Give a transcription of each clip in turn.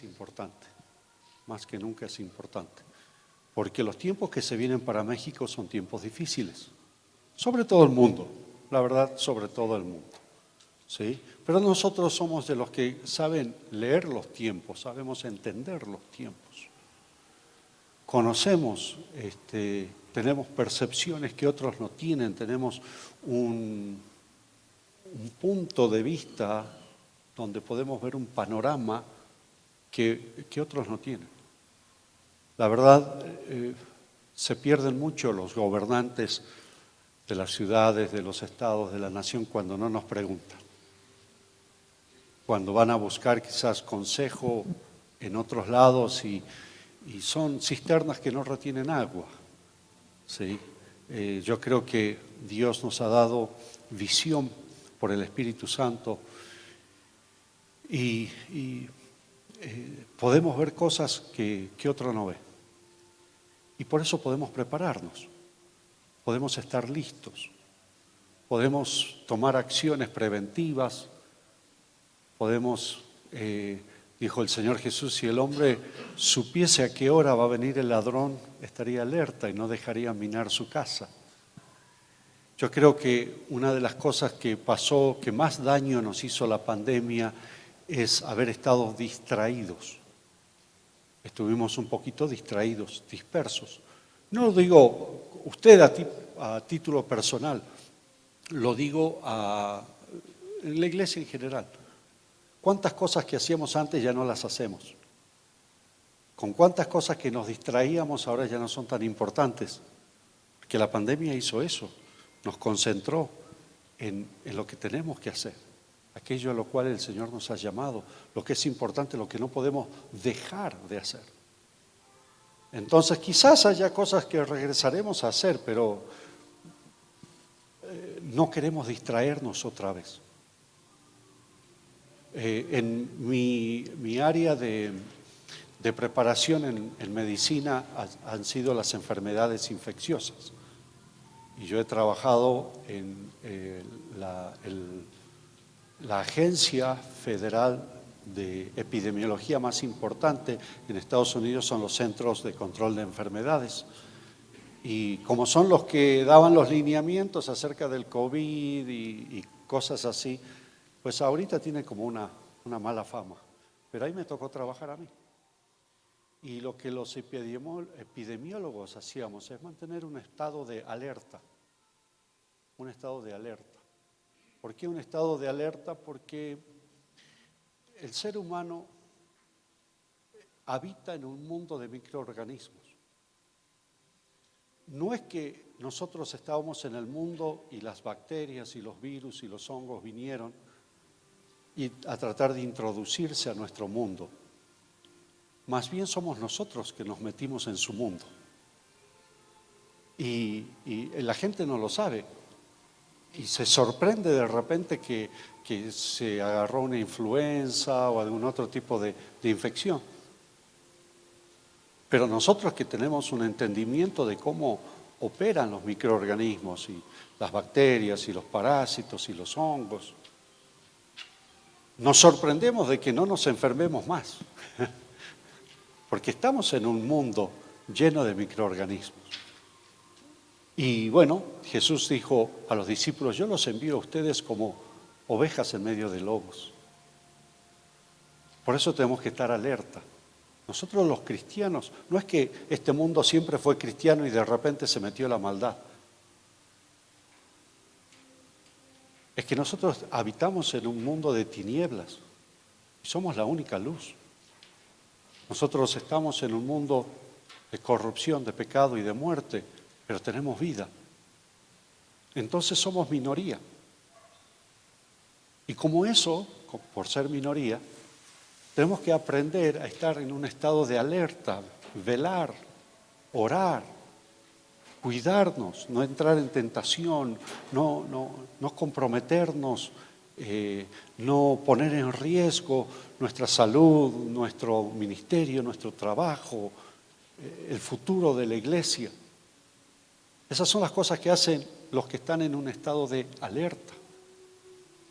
es importante, más que nunca es importante, porque los tiempos que se vienen para México son tiempos difíciles, sobre todo el mundo, la verdad, sobre todo el mundo, ¿sí? Pero nosotros somos de los que saben leer los tiempos, sabemos entender los tiempos, conocemos, tenemos percepciones que otros no tienen, tenemos un punto de vista donde podemos ver un panorama que otros no tienen. La verdad, se pierden mucho los gobernantes de las ciudades, de los estados, de la nación cuando no nos preguntan. Cuando van a buscar quizás consejo en otros lados y son cisternas que no retienen agua, ¿sí? Yo creo que Dios nos ha dado visión por el Espíritu Santo y podemos ver cosas que otro no ve. Y por eso podemos prepararnos, podemos estar listos, podemos tomar acciones preventivas, podemos, dijo el Señor Jesús, si el hombre supiese a qué hora va a venir el ladrón, estaría alerta y no dejaría minar su casa. Yo creo que una de las cosas que pasó, que más daño nos hizo la pandemia, es haber estado distraídos. Estuvimos un poquito distraídos, dispersos. No lo digo usted a título personal, lo digo a la iglesia en general. ¿Cuántas cosas que hacíamos antes ya no las hacemos? ¿Con cuántas cosas que nos distraíamos ahora ya no son tan importantes? Porque la pandemia hizo eso, nos concentró en lo que tenemos que hacer, aquello a lo cual el Señor nos ha llamado, lo que es importante, lo que no podemos dejar de hacer. Entonces quizás haya cosas que regresaremos a hacer, pero no queremos distraernos otra vez. En mi área de preparación en medicina han sido las enfermedades infecciosas. Y yo he trabajado en la agencia federal de epidemiología más importante en Estados Unidos, son los Centros de Control de Enfermedades. Y como son los que daban los lineamientos acerca del COVID y cosas así, pues ahorita tiene como una mala fama. Pero ahí me tocó trabajar a mí. Y lo que los epidemiólogos hacíamos es mantener un estado de alerta. Un estado de alerta. ¿Por qué un estado de alerta? Porque el ser humano habita en un mundo de microorganismos. No es que nosotros estábamos en el mundo y las bacterias y los virus y los hongos vinieron a tratar de introducirse a nuestro mundo. Más bien somos nosotros que nos metimos en su mundo. Y la gente no lo sabe. Y se sorprende de repente que se agarró una influenza o algún otro tipo de infección. Pero nosotros que tenemos un entendimiento de cómo operan los microorganismos y las bacterias y los parásitos y los hongos, nos sorprendemos de que no nos enfermemos más, porque estamos en un mundo lleno de microorganismos. Y bueno, Jesús dijo a los discípulos, yo los envío a ustedes como ovejas en medio de lobos. Por eso tenemos que estar alerta. Nosotros los cristianos, no es que este mundo siempre fue cristiano y de repente se metió la maldad. Es que nosotros habitamos en un mundo de tinieblas y somos la única luz. Nosotros estamos en un mundo de corrupción, de pecado y de muerte, pero tenemos vida. Entonces somos minoría. Y como eso, por ser minoría, tenemos que aprender a estar en un estado de alerta, velar, orar, cuidarnos, no entrar en tentación, no comprometernos, no poner en riesgo nuestra salud, nuestro ministerio, nuestro trabajo, el futuro de la iglesia. Esas son las cosas que hacen los que están en un estado de alerta.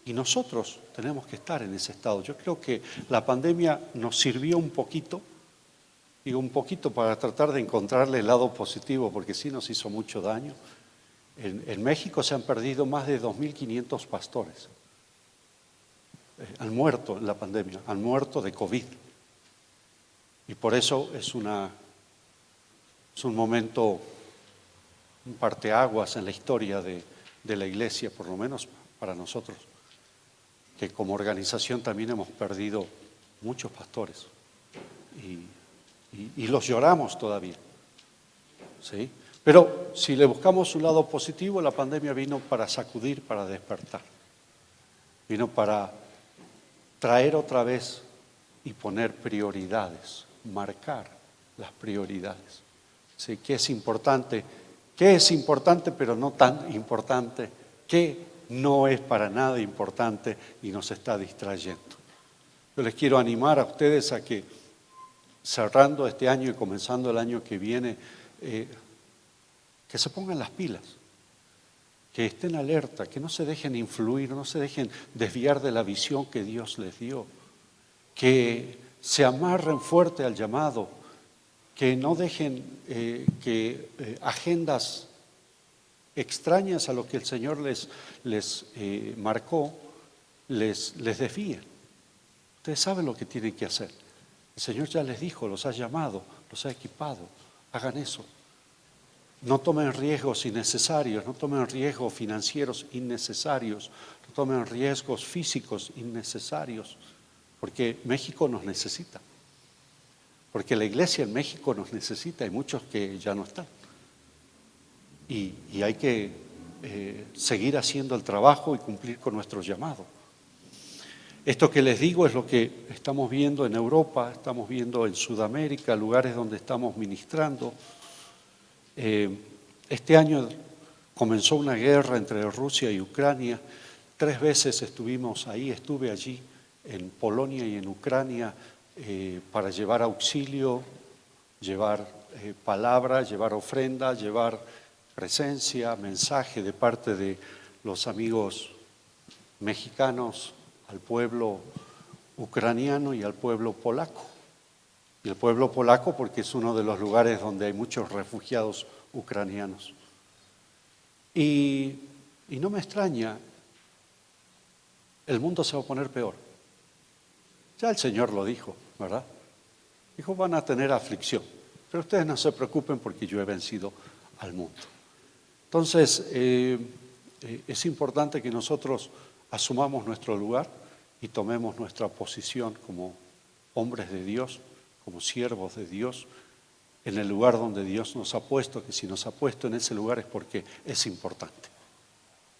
Y nosotros tenemos que estar en ese estado. Yo creo que la pandemia nos sirvió un poquito, digo un poquito para tratar de encontrarle el lado positivo, porque sí nos hizo mucho daño. En México se han perdido más de 2.500 pastores. Han muerto en la pandemia, han muerto de COVID. Y por eso es un momento, un parteaguas en la historia de la iglesia, por lo menos para nosotros, que como organización también hemos perdido muchos pastores y los lloramos todavía, ¿sí? Pero si le buscamos un lado positivo, la pandemia vino para sacudir, para despertar, vino para traer otra vez y poner prioridades, marcar las prioridades, ¿sí? ¿Qué es importante pero no tan importante? ¿Qué no es para nada importante y nos está distrayendo? Yo les quiero animar a ustedes a que cerrando este año y comenzando el año que viene, que se pongan las pilas, que estén alerta, que no se dejen influir, no se dejen desviar de la visión que Dios les dio, que se amarren fuerte al llamado, que no dejen que agendas extrañas a lo que el Señor les marcó, les desvíen. Ustedes saben lo que tienen que hacer. El Señor ya les dijo, los ha llamado, los ha equipado, hagan eso. No tomen riesgos innecesarios, no tomen riesgos financieros innecesarios, no tomen riesgos físicos innecesarios, porque México nos necesita, porque la iglesia en México nos necesita, hay muchos que ya no están. Y hay que seguir haciendo el trabajo y cumplir con nuestro llamado. Esto que les digo es lo que estamos viendo en Europa, estamos viendo en Sudamérica, lugares donde estamos ministrando. Este año comenzó una guerra entre Rusia y Ucrania. 3 veces estuve allí en Polonia y en Ucrania para llevar auxilio, llevar palabra, llevar ofrenda, llevar presencia, mensaje de parte de los amigos mexicanos al pueblo ucraniano y al pueblo polaco. Y el pueblo polaco porque es uno de los lugares donde hay muchos refugiados ucranianos. Y no me extraña, el mundo se va a poner peor. Ya el Señor lo dijo, ¿verdad? Dijo, van a tener aflicción, pero ustedes no se preocupen porque yo he vencido al mundo. Entonces, es importante que nosotros asumamos nuestro lugar y tomemos nuestra posición como hombres de Dios, como siervos de Dios, en el lugar donde Dios nos ha puesto, que si nos ha puesto en ese lugar es porque es importante.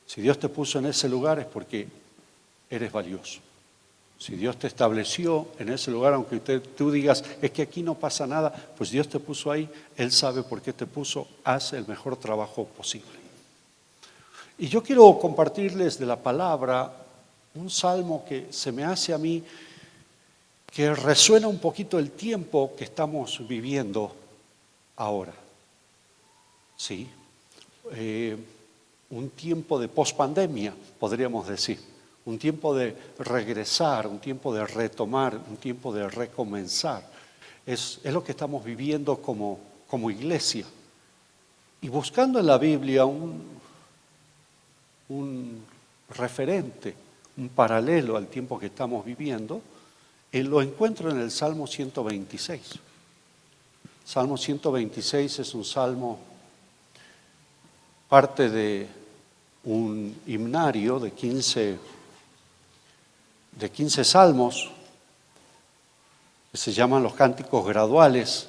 Si Dios te puso en ese lugar es porque eres valioso. Si Dios te estableció en ese lugar, aunque tú digas, es que aquí no pasa nada, pues Dios te puso ahí, Él sabe por qué te puso, haz el mejor trabajo posible. Y yo quiero compartirles de la palabra un salmo que se me hace a mí que resuena un poquito el tiempo que estamos viviendo ahora. Sí, un tiempo de pospandemia, podríamos decir. Un tiempo de regresar, un tiempo de retomar, un tiempo de recomenzar. Es lo que estamos viviendo como iglesia. Y buscando en la Biblia un referente, un paralelo al tiempo que estamos viviendo, lo encuentro en el Salmo 126. Salmo 126 es un salmo, parte de un himnario de 15 salmos, que se llaman los cánticos graduales,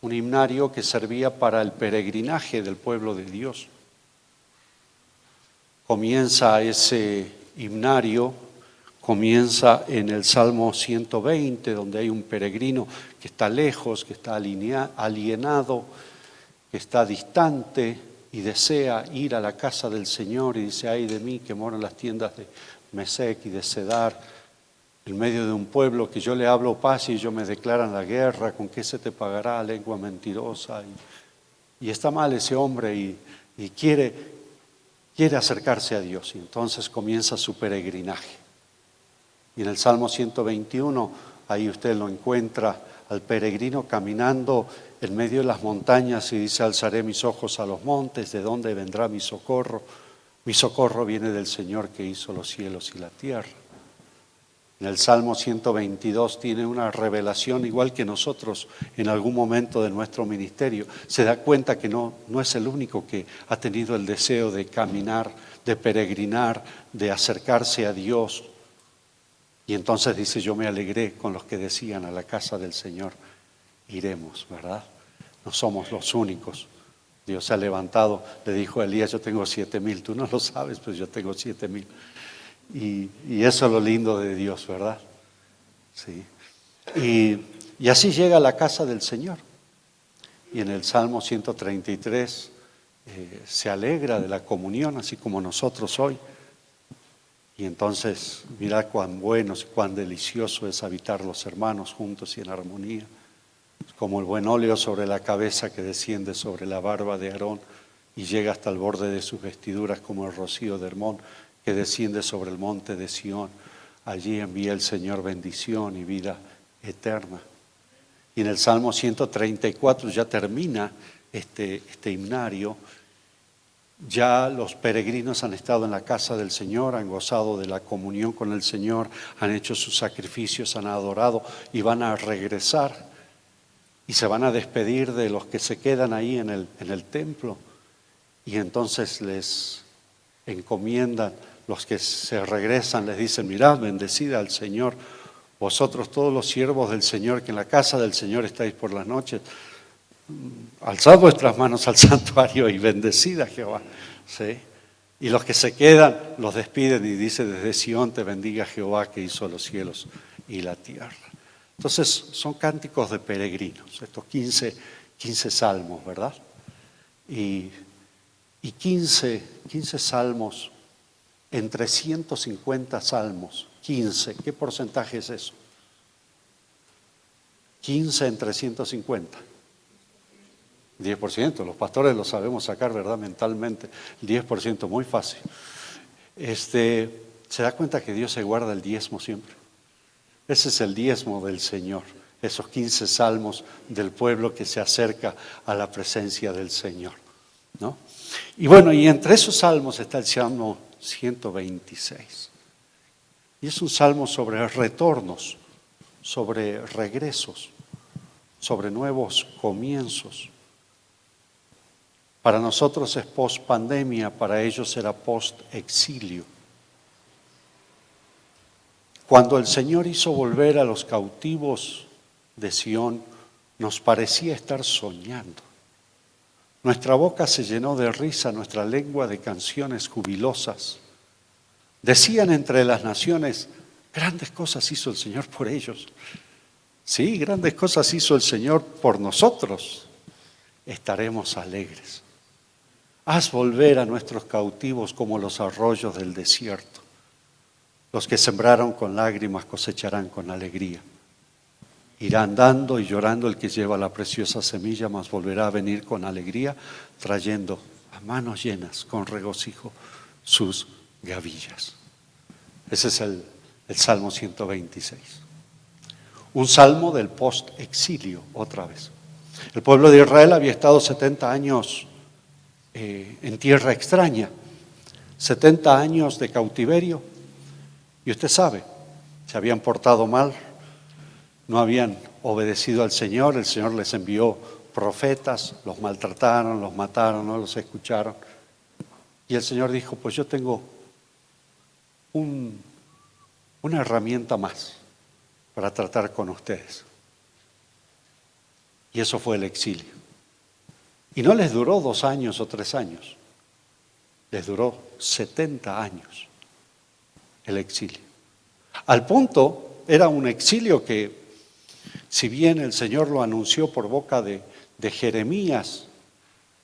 un himnario que servía para el peregrinaje del pueblo de Dios. Comienza ese himnario, comienza en el Salmo 120, donde hay un peregrino que está lejos, que está alienado, que está distante y desea ir a la casa del Señor y dice, ay de mí que moro en las tiendas de Mesec y de Cedar, en medio de un pueblo que yo le hablo paz y ellos me declaran la guerra, ¿con qué se te pagará, lengua mentirosa? Y está mal ese hombre y quiere quiere acercarse a Dios y entonces comienza su peregrinaje. Y en el Salmo 121, ahí usted lo encuentra al peregrino caminando en medio de las montañas y dice: alzaré mis ojos a los montes, ¿de dónde vendrá mi socorro? Mi socorro viene del Señor que hizo los cielos y la tierra. En el Salmo 122 tiene una revelación igual que nosotros en algún momento de nuestro ministerio. Se da cuenta que no es el único que ha tenido el deseo de caminar, de peregrinar, de acercarse a Dios. Y entonces dice: yo me alegré con los que decían, a la casa del Señor iremos, ¿verdad? No somos los únicos. Dios se ha levantado, le dijo a Elías: yo tengo 7,000, tú no lo sabes, pues yo tengo 7,000. Y eso es lo lindo de Dios, ¿verdad? Sí. Y así llega a la casa del Señor. Y en el Salmo 133 se alegra de la comunión, así como nosotros hoy. Y entonces, mira cuán bueno, cuán delicioso es habitar los hermanos juntos y en armonía. Como el buen óleo sobre la cabeza que desciende sobre la barba de Aarón y llega hasta el borde de sus vestiduras, como el rocío de Hermón que desciende sobre el monte de Sión. Allí envía el Señor bendición y vida eterna. Y en el Salmo 134 ya termina este himnario. Ya los peregrinos han estado en la casa del Señor, han gozado de la comunión con el Señor, han hecho sus sacrificios, han adorado y van a regresar y se van a despedir de los que se quedan ahí en el templo. Y entonces les encomiendan, los que se regresan les dicen: mirad, bendecida al Señor, vosotros todos los siervos del Señor que en la casa del Señor estáis por las noches. Alzad vuestras manos al santuario y bendecid a Jehová. ¿Sí? Y los que se quedan los despiden y dice: desde Sión te bendiga Jehová que hizo los cielos y la tierra. Entonces son cánticos de peregrinos, estos 15 salmos, ¿verdad? Y 15 salmos entre 150 salmos. 15, ¿qué porcentaje es eso? 15 entre 150. 10%, los pastores lo sabemos sacar, ¿verdad? Mentalmente, 10%, muy fácil. ¿Se da cuenta que Dios se guarda el diezmo siempre? Ese es el diezmo del Señor, esos 15 salmos del pueblo que se acerca a la presencia del Señor, ¿no? Y bueno, y entre esos salmos está el Salmo 126. Y es un salmo sobre retornos, sobre regresos, sobre nuevos comienzos. Para nosotros es post-pandemia, para ellos será post-exilio. Cuando el Señor hizo volver a los cautivos de Sión, nos parecía estar soñando. Nuestra boca se llenó de risa, nuestra lengua de canciones jubilosas. Decían entre las naciones: grandes cosas hizo el Señor por ellos. Sí, grandes cosas hizo el Señor por nosotros. Estaremos alegres. Haz volver a nuestros cautivos como los arroyos del desierto. Los que sembraron con lágrimas cosecharán con alegría. Irá andando y llorando el que lleva la preciosa semilla, mas volverá a venir con alegría, trayendo a manos llenas, con regocijo, sus gavillas. Ese es el Salmo 126. Un salmo del post-exilio, otra vez. El pueblo de Israel había estado 70 años en tierra extraña, 70 años de cautiverio, y usted sabe, se habían portado mal, no habían obedecido al Señor, el Señor les envió profetas, los maltrataron, los mataron, no los escucharon, y el Señor dijo: pues yo tengo una herramienta más para tratar con ustedes. Y eso fue el exilio. Y no les duró 2 años o 3 años, les duró 70 años el exilio. Al punto, era un exilio que, si bien el Señor lo anunció por boca de Jeremías,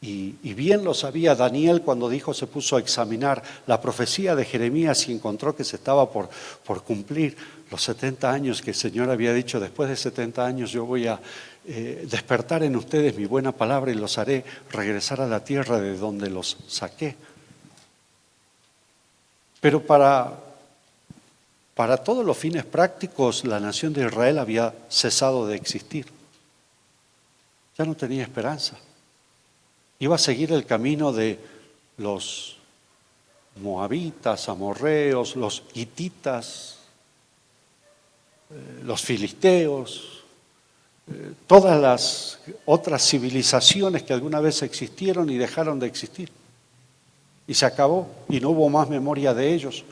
y bien lo sabía Daniel cuando se puso a examinar la profecía de Jeremías y encontró que se estaba por cumplir los 70 años que el Señor había dicho: después de 70 años yo voy a despertar en ustedes mi buena palabra y los haré regresar a la tierra de donde los saqué. Pero para todos los fines prácticos, la nación de Israel había cesado de existir. Ya no tenía esperanza. Iba a seguir el camino de los moabitas, amorreos, los hititas, los filisteos, todas las otras civilizaciones que alguna vez existieron y dejaron de existir. Y se acabó y no hubo más memoria de ellos.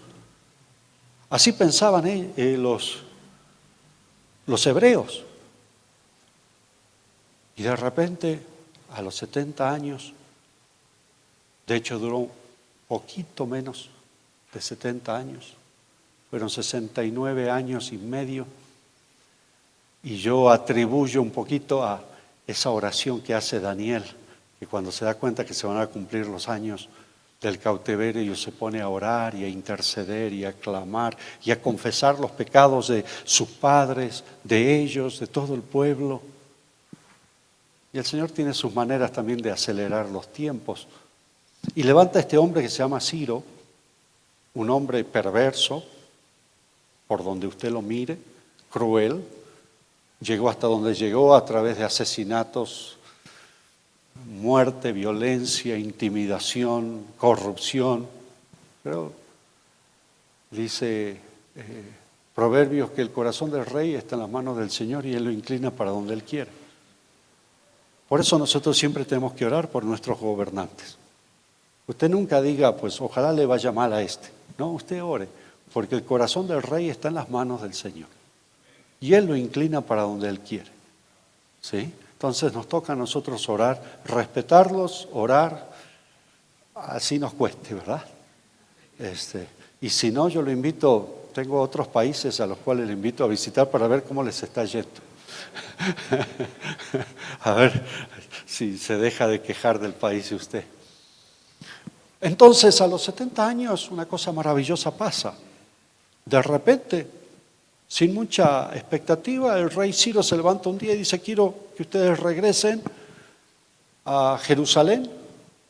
Así pensaban los hebreos. Y de repente, a los 70 años, de hecho duró poquito menos de 70 años, fueron 69 años y medio, y yo atribuyo un poquito a esa oración que hace Daniel, que cuando se da cuenta que se van a cumplir los años del cautiverio, se pone a orar y a interceder y a clamar y a confesar los pecados de sus padres, de ellos, de todo el pueblo. Y el Señor tiene sus maneras también de acelerar los tiempos. Y levanta a este hombre que se llama Ciro, un hombre perverso, por donde usted lo mire, cruel, llegó hasta donde llegó a través de asesinatos, muerte, violencia, intimidación, corrupción. Pero dice Proverbios que el corazón del rey está en las manos del Señor y Él lo inclina para donde Él quiere. Por eso nosotros siempre tenemos que orar por nuestros gobernantes. Usted nunca diga, pues ojalá le vaya mal a este. No, usted ore, porque el corazón del rey está en las manos del Señor. Y Él lo inclina para donde Él quiere. ¿Sí? Entonces nos toca a nosotros orar, respetarlos, orar, así nos cueste, ¿verdad? Y si no, yo lo invito, tengo otros países a los cuales le invito a visitar para ver cómo les está yendo. A ver si se deja de quejar del país de usted. Entonces, a los 70 años, una cosa maravillosa pasa. De repente, sin mucha expectativa, el rey Ciro se levanta un día y dice: quiero que ustedes regresen a Jerusalén,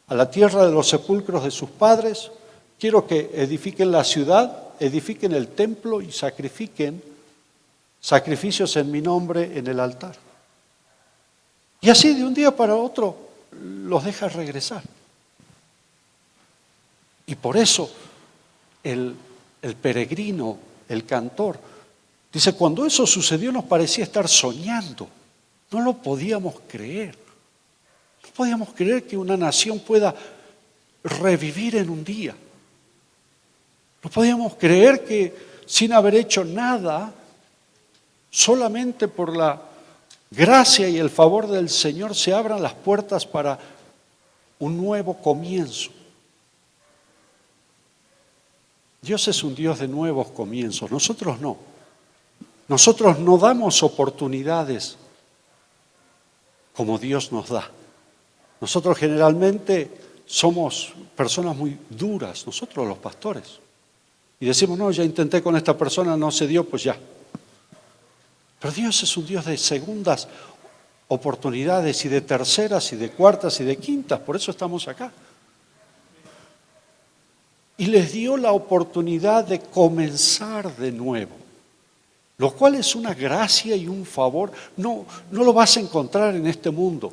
a la tierra de los sepulcros de sus padres. Quiero que edifiquen la ciudad, edifiquen el templo y sacrifiquen sacrificios en mi nombre en el altar. Y así de un día para otro los deja regresar. Y por eso el peregrino, el cantor, dice: cuando eso sucedió nos parecía estar soñando. No lo podíamos creer. No podíamos creer que una nación pueda revivir en un día. No podíamos creer que sin haber hecho nada, solamente por la gracia y el favor del Señor, se abran las puertas para un nuevo comienzo. Dios es un Dios de nuevos comienzos, nosotros no. Nosotros no damos oportunidades como Dios nos da. Nosotros generalmente somos personas muy duras, nosotros los pastores. Y decimos: no, ya intenté con esta persona, no se dio, pues ya. Pero Dios es un Dios de segundas oportunidades y de terceras y de cuartas y de quintas, por eso estamos acá. Y les dio la oportunidad de comenzar de nuevo, lo cual es una gracia y un favor. No lo vas a encontrar en este mundo.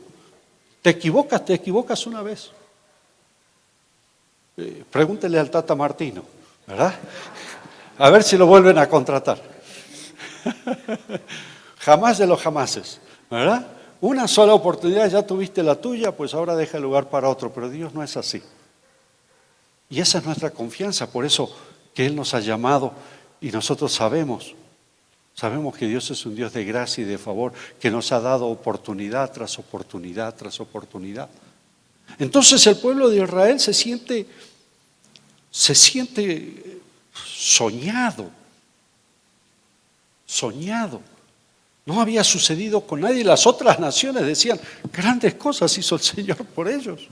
Te equivocas una vez. Pregúntele al Tata Martino, ¿verdad? A ver si lo vuelven a contratar. Jamás de los jamases, ¿verdad? Una sola oportunidad, ya tuviste la tuya, pues ahora deja el lugar para otro. Pero Dios no es así. Y esa es nuestra confianza, por eso que Él nos ha llamado y nosotros sabemos que Dios es un Dios de gracia y de favor, que nos ha dado oportunidad tras oportunidad tras oportunidad. Entonces el pueblo de Israel se siente soñado. No había sucedido con nadie. Las otras naciones decían: grandes cosas hizo el Señor por ellos,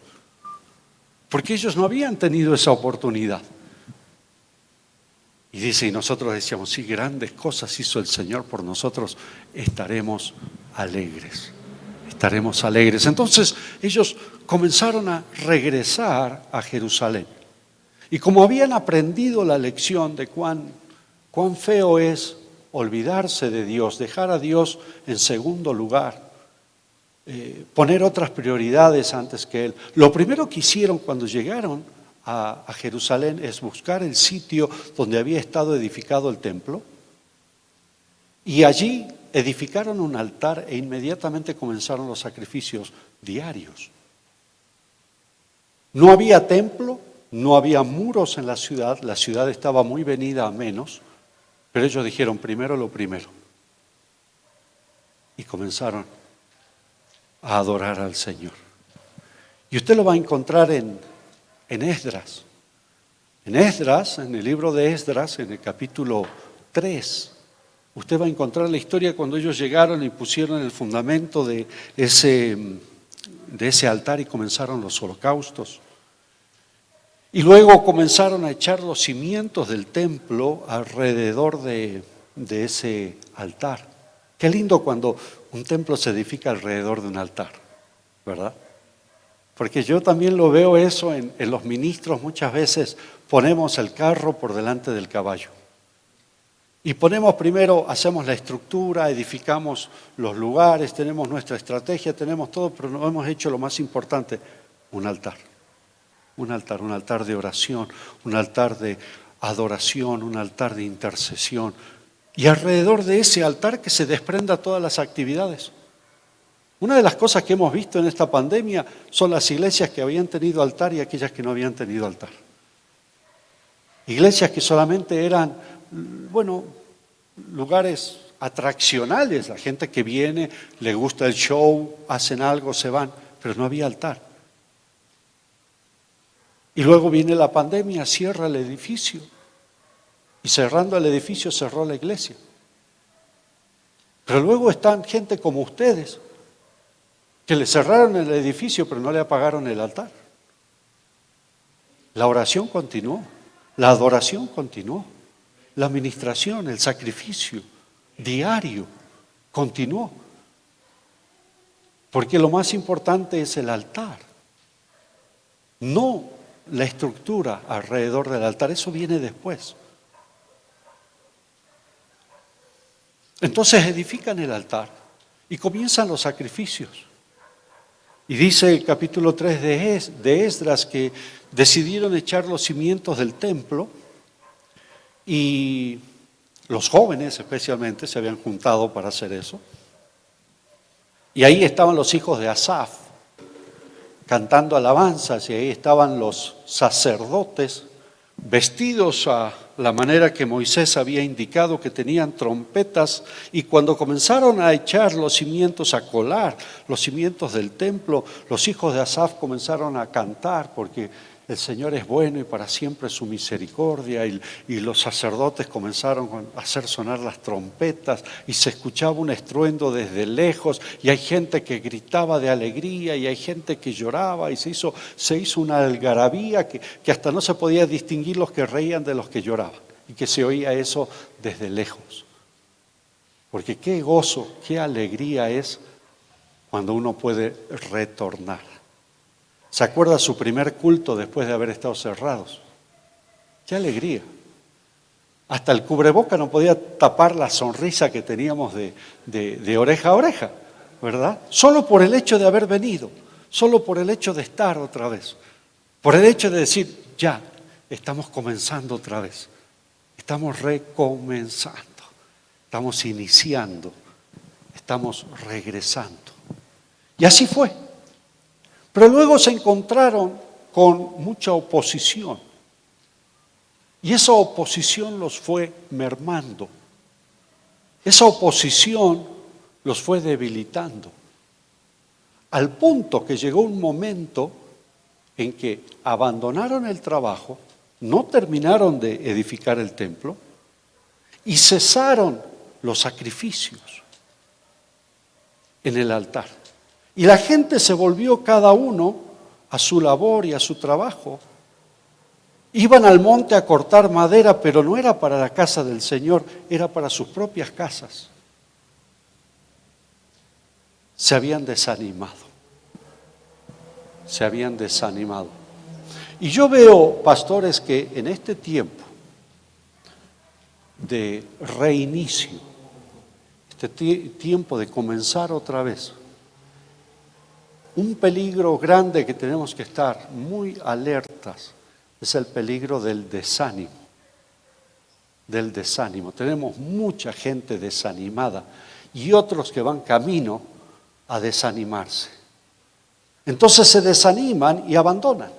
porque ellos no habían tenido esa oportunidad. Y dice, y nosotros decíamos: sí, grandes cosas hizo el Señor por nosotros, estaremos alegres. Entonces ellos comenzaron a regresar a Jerusalén. Y como habían aprendido la lección de cuán feo es olvidarse de Dios, dejar a Dios en segundo lugar, poner otras prioridades antes que Él, lo primero que hicieron cuando llegaron a Jerusalén es buscar el sitio donde había estado edificado el templo, y allí edificaron un altar e inmediatamente comenzaron los sacrificios diarios. No había templo, no había muros en la ciudad estaba muy venida a menos, pero ellos dijeron primero lo primero. Y comenzaron a adorar al Señor. Y usted lo va a encontrar en Esdras. En Esdras, en el libro de Esdras, en el capítulo 3, usted va a encontrar la historia cuando ellos llegaron y pusieron el fundamento de ese altar y comenzaron los holocaustos. Y luego comenzaron a echar los cimientos del templo alrededor de ese altar. Qué lindo cuando un templo se edifica alrededor de un altar, ¿verdad? Porque yo también lo veo eso en los ministros. Muchas veces ponemos el carro por delante del caballo. Y ponemos primero, hacemos la estructura, edificamos los lugares, tenemos nuestra estrategia, tenemos todo, pero no hemos hecho lo más importante, un altar. Un altar de oración, un altar de adoración, un altar de intercesión. Y alrededor de ese altar que se desprenda todas las actividades. Una de las cosas que hemos visto en esta pandemia son las iglesias que habían tenido altar y aquellas que no habían tenido altar. Iglesias que solamente eran, lugares atraccionales. La gente que viene, le gusta el show, hacen algo, se van, pero no había altar. Y luego viene la pandemia, cierra el edificio. Y cerrando el edificio cerró la iglesia. Pero luego están gente como ustedes, que le cerraron el edificio pero no le apagaron el altar. La oración continuó, la adoración continuó, la administración, el sacrificio diario continuó. Porque lo más importante es el altar, no la estructura alrededor del altar, eso viene después. Entonces edifican el altar y comienzan los sacrificios. Y dice el capítulo 3 de Esdras que decidieron echar los cimientos del templo y los jóvenes especialmente se habían juntado para hacer eso. Y ahí estaban los hijos de Asaf cantando alabanzas, y ahí estaban los sacerdotes vestidos a la manera que Moisés había indicado, que tenían trompetas, y cuando comenzaron a echar los cimientos, a colar los cimientos del templo, los hijos de Asaf comenzaron a cantar porque el Señor es bueno y para siempre su misericordia, y los sacerdotes comenzaron a hacer sonar las trompetas y se escuchaba un estruendo desde lejos, y hay gente que gritaba de alegría y hay gente que lloraba, y se hizo una algarabía que hasta no se podía distinguir los que reían de los que lloraban, y que se oía eso desde lejos. Porque qué gozo, qué alegría es cuando uno puede retornar. ¿Se acuerda su primer culto después de haber estado cerrados? ¡Qué alegría! Hasta el cubreboca no podía tapar la sonrisa que teníamos de oreja a oreja, ¿verdad? Solo por el hecho de haber venido, solo por el hecho de estar otra vez, por el hecho de decir, ya, estamos comenzando otra vez, estamos recomenzando, estamos iniciando, estamos regresando. Y así fue. Pero luego se encontraron con mucha oposición. Y esa oposición los fue mermando. Esa oposición los fue debilitando. Al punto que llegó un momento en que abandonaron el trabajo, no terminaron de edificar el templo y cesaron los sacrificios en el altar. Y la gente se volvió cada uno a su labor y a su trabajo. Iban al monte a cortar madera, pero no era para la casa del Señor, era para sus propias casas. Se habían desanimado. Y yo veo, pastores, que en este tiempo de reinicio, este tiempo de comenzar otra vez, un peligro grande que tenemos que estar muy alertas es el peligro del desánimo. Del desánimo. Tenemos mucha gente desanimada y otros que van camino a desanimarse. Entonces se desaniman y abandonan.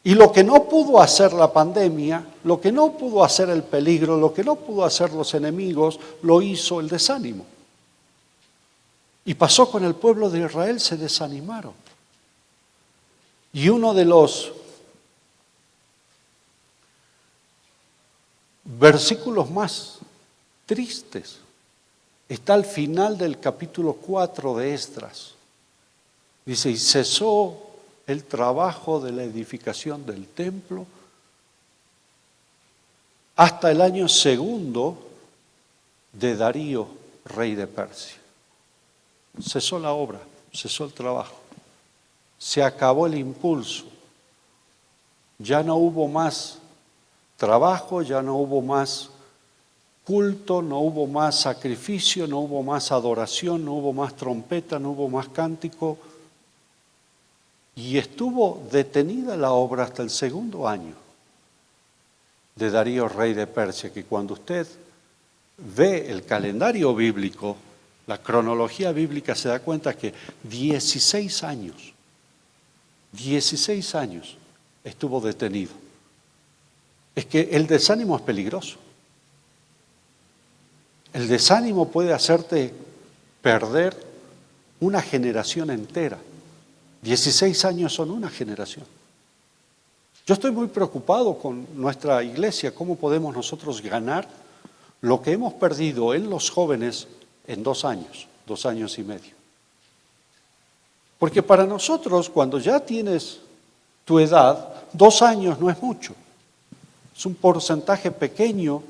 Y lo que no pudo hacer la pandemia, lo que no pudo hacer el peligro, lo que no pudo hacer los enemigos, lo hizo el desánimo. Y pasó con el pueblo de Israel, se desanimaron. Y uno de los versículos más tristes está al final del capítulo 4 de Esdras. Dice, y cesó el trabajo de la edificación del templo hasta el año segundo de Darío, rey de Persia. Cesó la obra, cesó el trabajo, se acabó el impulso, ya no hubo más trabajo, ya no hubo más culto, no hubo más sacrificio, no hubo más adoración, no hubo más trompeta, no hubo más cántico. Y estuvo detenida la obra hasta el segundo año de Darío, rey de Persia, que cuando usted ve el calendario bíblico, la cronología bíblica, se da cuenta que 16 años estuvo detenido. Es que el desánimo es peligroso. El desánimo puede hacerte perder una generación entera. 16 años son una generación. Yo estoy muy preocupado con nuestra iglesia, cómo podemos nosotros ganar lo que hemos perdido en los jóvenes en 2 años y medio. Porque para nosotros, cuando ya tienes tu edad, 2 años no es mucho. Es un porcentaje pequeño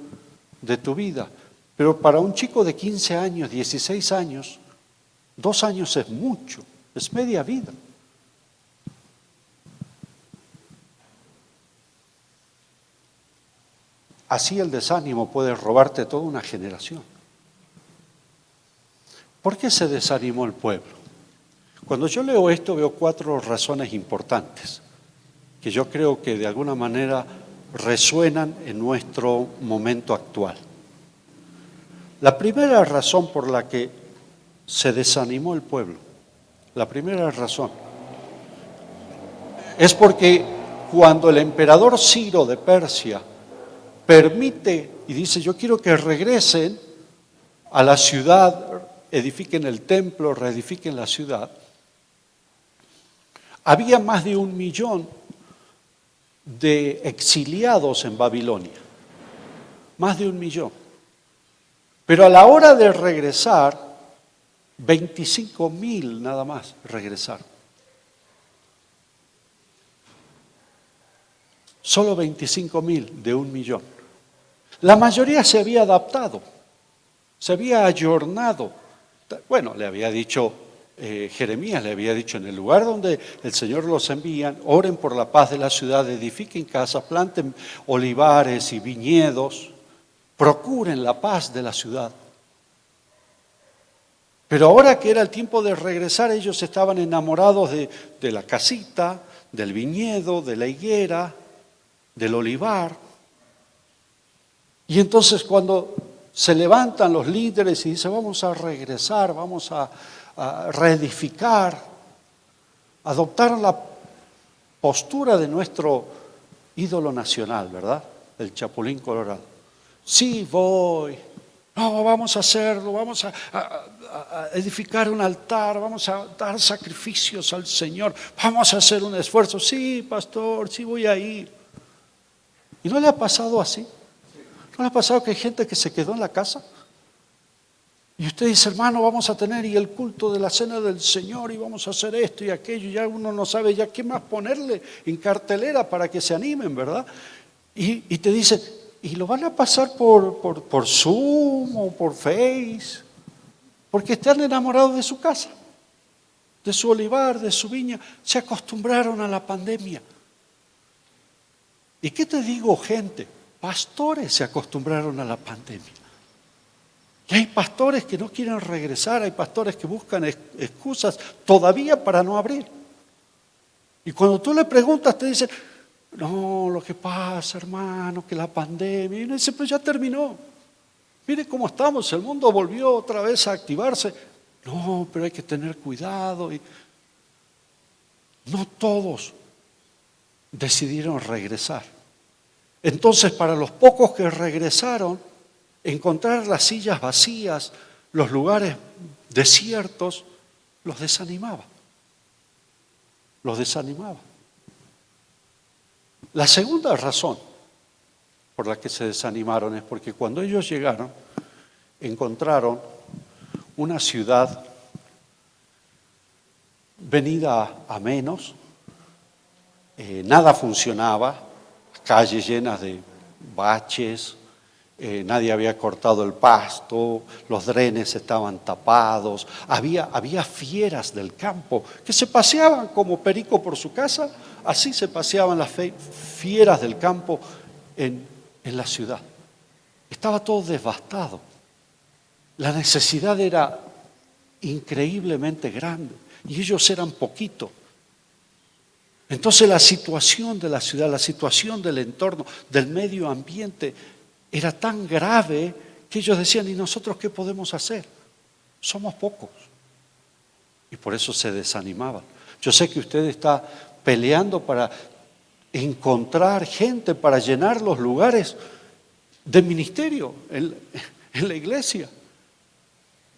de tu vida. Pero para un chico de 15 años, 16 años, 2 años es mucho, es media vida. Así el desánimo puede robarte toda una generación. ¿Por qué se desanimó el pueblo? Cuando yo leo esto veo 4 razones importantes que yo creo que de alguna manera resuenan en nuestro momento actual. La primera razón por la que se desanimó el pueblo, la primera razón, es porque cuando el emperador Ciro de Persia permite y dice, yo quiero que regresen a la ciudad, edifiquen el templo, reedifiquen la ciudad, había más de 1 millón de exiliados en Babilonia, más de 1 millón. Pero a la hora de regresar, 25,000 nada más regresaron. Solo 25,000 de 1 millón. La mayoría se había adaptado, se había ayornado. Bueno, le había dicho Jeremías, le había dicho, en el lugar donde el Señor los envía, oren por la paz de la ciudad, edifiquen casas, planten olivares y viñedos, procuren la paz de la ciudad. Pero ahora que era el tiempo de regresar, ellos estaban enamorados de la casita, del viñedo, de la higuera, del olivar. Y entonces cuando se levantan los líderes y dicen, vamos a regresar, vamos a reedificar, adoptaron la postura de nuestro ídolo nacional, ¿verdad? El Chapulín Colorado. Sí, voy. No, vamos a hacerlo, vamos a edificar un altar, vamos a dar sacrificios al Señor, vamos a hacer un esfuerzo. Sí, pastor, sí voy a ir. ¿Y no le ha pasado así? ¿No le ha pasado que hay gente que se quedó en la casa? Y usted dice, hermano, vamos a tener y el culto de la cena del Señor y vamos a hacer esto y aquello. Y ya uno no sabe ya qué más ponerle en cartelera para que se animen, ¿verdad? Y te dice, y lo van a pasar por Zoom o por Face, porque están enamorados de su casa, de su olivar, de su viña. Se acostumbraron a la pandemia. ¿Y qué te digo, gente? Pastores se acostumbraron a la pandemia. Y hay pastores que no quieren regresar, hay pastores que buscan excusas todavía para no abrir. Y cuando tú le preguntas, te dicen, no, lo que pasa, hermano, que la pandemia. Y uno dice, pues ya terminó. Mire cómo estamos, el mundo volvió otra vez a activarse. No, pero hay que tener cuidado. Y no todos decidieron regresar. Entonces, para los pocos que regresaron, encontrar las sillas vacías, los lugares desiertos, los desanimaba. Los desanimaba. La segunda razón por la que se desanimaron es porque cuando ellos llegaron, encontraron una ciudad venida a menos, nada funcionaba, calles llenas de baches, nadie había cortado el pasto, los drenes estaban tapados, había fieras del campo que se paseaban como perico por su casa, así se paseaban las fieras del campo en la ciudad. Estaba todo devastado. La necesidad era increíblemente grande y ellos eran poquitos. Entonces la situación de la ciudad, la situación del entorno, del medio ambiente, era tan grave que ellos decían, ¿y nosotros qué podemos hacer? Somos pocos. Y por eso se desanimaban. Yo sé que usted está peleando para encontrar gente para llenar los lugares de ministerio en la iglesia.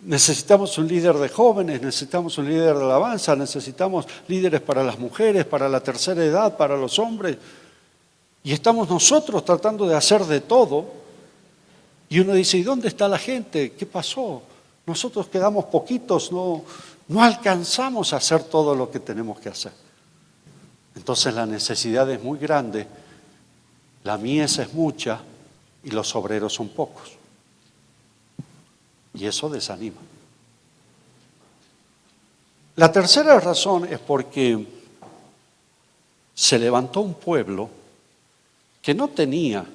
Necesitamos un líder de jóvenes, necesitamos un líder de alabanza, necesitamos líderes para las mujeres, para la tercera edad, para los hombres. Y estamos nosotros tratando de hacer de todo. Y uno dice, ¿y dónde está la gente? ¿Qué pasó? Nosotros quedamos poquitos, no alcanzamos a hacer todo lo que tenemos que hacer. Entonces la necesidad es muy grande, la mies es mucha y los obreros son pocos. Y eso desanima. La tercera razón es porque se levantó un pueblo que no tenía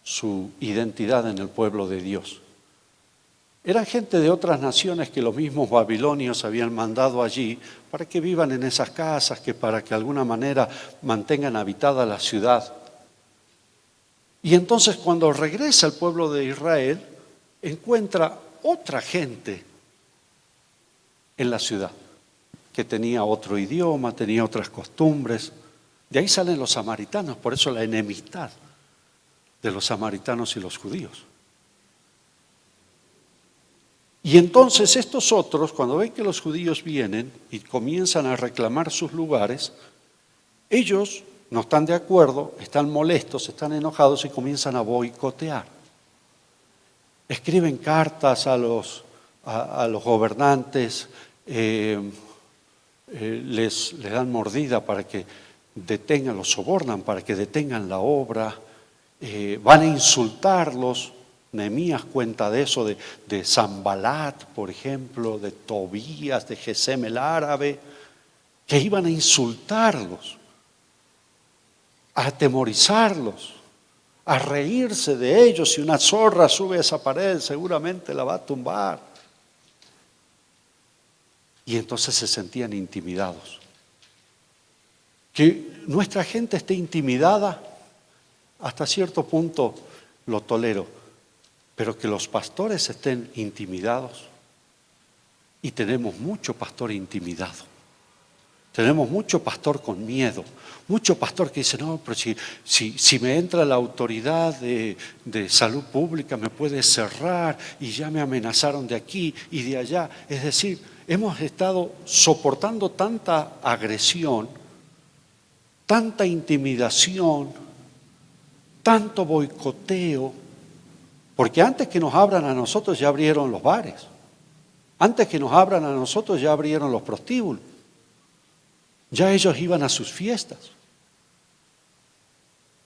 su identidad en el pueblo de Dios. Eran gente de otras naciones que los mismos babilonios habían mandado allí para que vivan en esas casas, que para que de alguna manera mantengan habitada la ciudad. Y entonces cuando regresa el pueblo de Israel, encuentra otra gente en la ciudad, que tenía otro idioma, tenía otras costumbres. De ahí salen los samaritanos, por eso la enemistad de los samaritanos y los judíos. Y entonces estos otros, cuando ven que los judíos vienen y comienzan a reclamar sus lugares, ellos no están de acuerdo, están molestos, están enojados y comienzan a boicotear. Escriben cartas a los gobernantes, les dan mordida para que detengan, los sobornan para que detengan la obra, van a insultarlos. Nehemías cuenta de eso, de Sanbalat, por ejemplo, de Tobías, de Gesem el árabe, que iban a insultarlos, a atemorizarlos, a reírse de ellos. Si una zorra sube a esa pared, seguramente la va a tumbar. Y entonces se sentían intimidados. Que nuestra gente esté intimidada, hasta cierto punto lo tolero. Pero que los pastores estén intimidados, y tenemos mucho pastor intimidado, tenemos mucho pastor con miedo, mucho pastor que dice, no, pero si me entra la autoridad de salud pública me puede cerrar y ya me amenazaron de aquí y de allá. Es decir, hemos estado soportando tanta agresión, tanta intimidación, tanto boicoteo. Porque antes que nos abran a nosotros ya abrieron los bares. Antes que nos abran a nosotros ya abrieron los prostíbulos. Ya ellos iban a sus fiestas.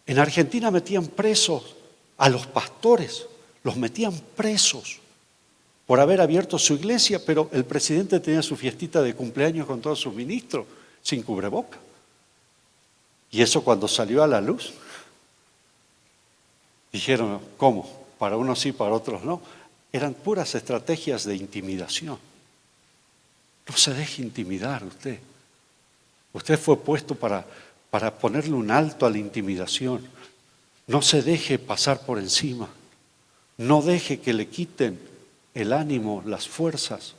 En Argentina metían presos a los pastores, los metían presos por haber abierto su iglesia, pero el presidente tenía su fiestita de cumpleaños con todos sus ministros, sin cubreboca. Y eso cuando salió a la luz, dijeron, ¿cómo? Para unos sí, para otros no. Eran puras estrategias de intimidación. No se deje intimidar usted. Usted fue puesto para ponerle un alto a la intimidación. No se deje pasar por encima. No deje que le quiten el ánimo, las fuerzas.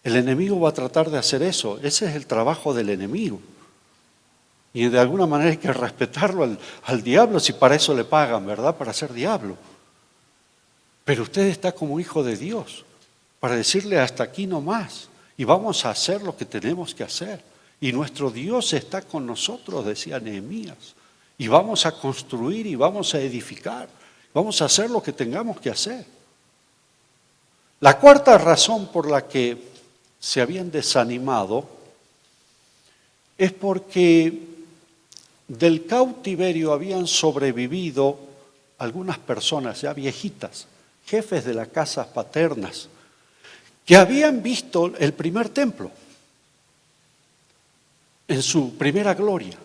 El enemigo va a tratar de hacer eso. Ese es el trabajo del enemigo. Y de alguna manera hay que respetarlo al diablo, si para eso le pagan, ¿verdad? Para ser diablo. Pero usted está como hijo de Dios, para decirle hasta aquí no más. Y vamos a hacer lo que tenemos que hacer. Y nuestro Dios está con nosotros, decía Nehemías. Y vamos a construir y vamos a edificar. Vamos a hacer lo que tengamos que hacer. La cuarta razón por la que se habían desanimado es porque del cautiverio habían sobrevivido algunas personas ya viejitas, jefes de las casas paternas, que habían visto el primer templo en su primera gloria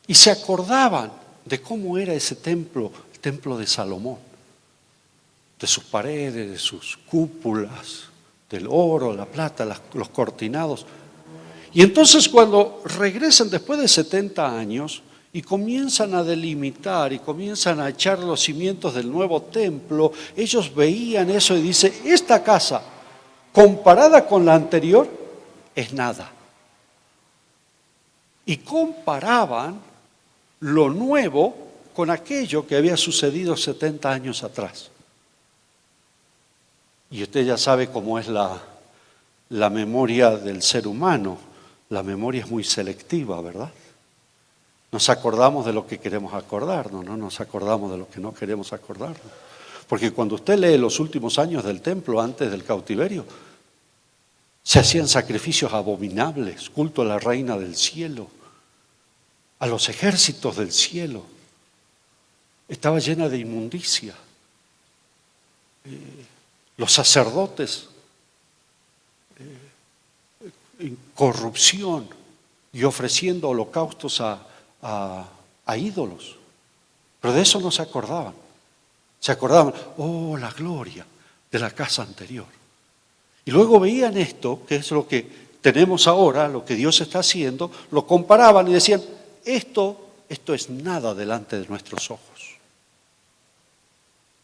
y se acordaban de cómo era ese templo, el templo de Salomón, de sus paredes, de sus cúpulas, del oro, la plata, los cortinados. Y entonces cuando regresan después de 70 años y comienzan a delimitar y comienzan a echar los cimientos del nuevo templo, ellos veían eso y dicen, esta casa, comparada con la anterior, es nada. Y comparaban lo nuevo con aquello que había sucedido 70 años atrás. Y usted ya sabe cómo es la memoria del ser humano. La memoria es muy selectiva, ¿verdad? Nos acordamos de lo que queremos acordarnos, no nos acordamos de lo que no queremos acordarnos. Porque cuando usted lee los últimos años del templo, antes del cautiverio, se hacían sacrificios abominables, culto a la reina del cielo, a los ejércitos del cielo. Estaba llena de inmundicia. Los sacerdotes, corrupción y ofreciendo holocaustos a ídolos. Pero de eso no se acordaban. Se acordaban, oh, la gloria de la casa anterior. Y luego veían esto, que es lo que tenemos ahora, lo que Dios está haciendo, lo comparaban y decían, esto es nada delante de nuestros ojos.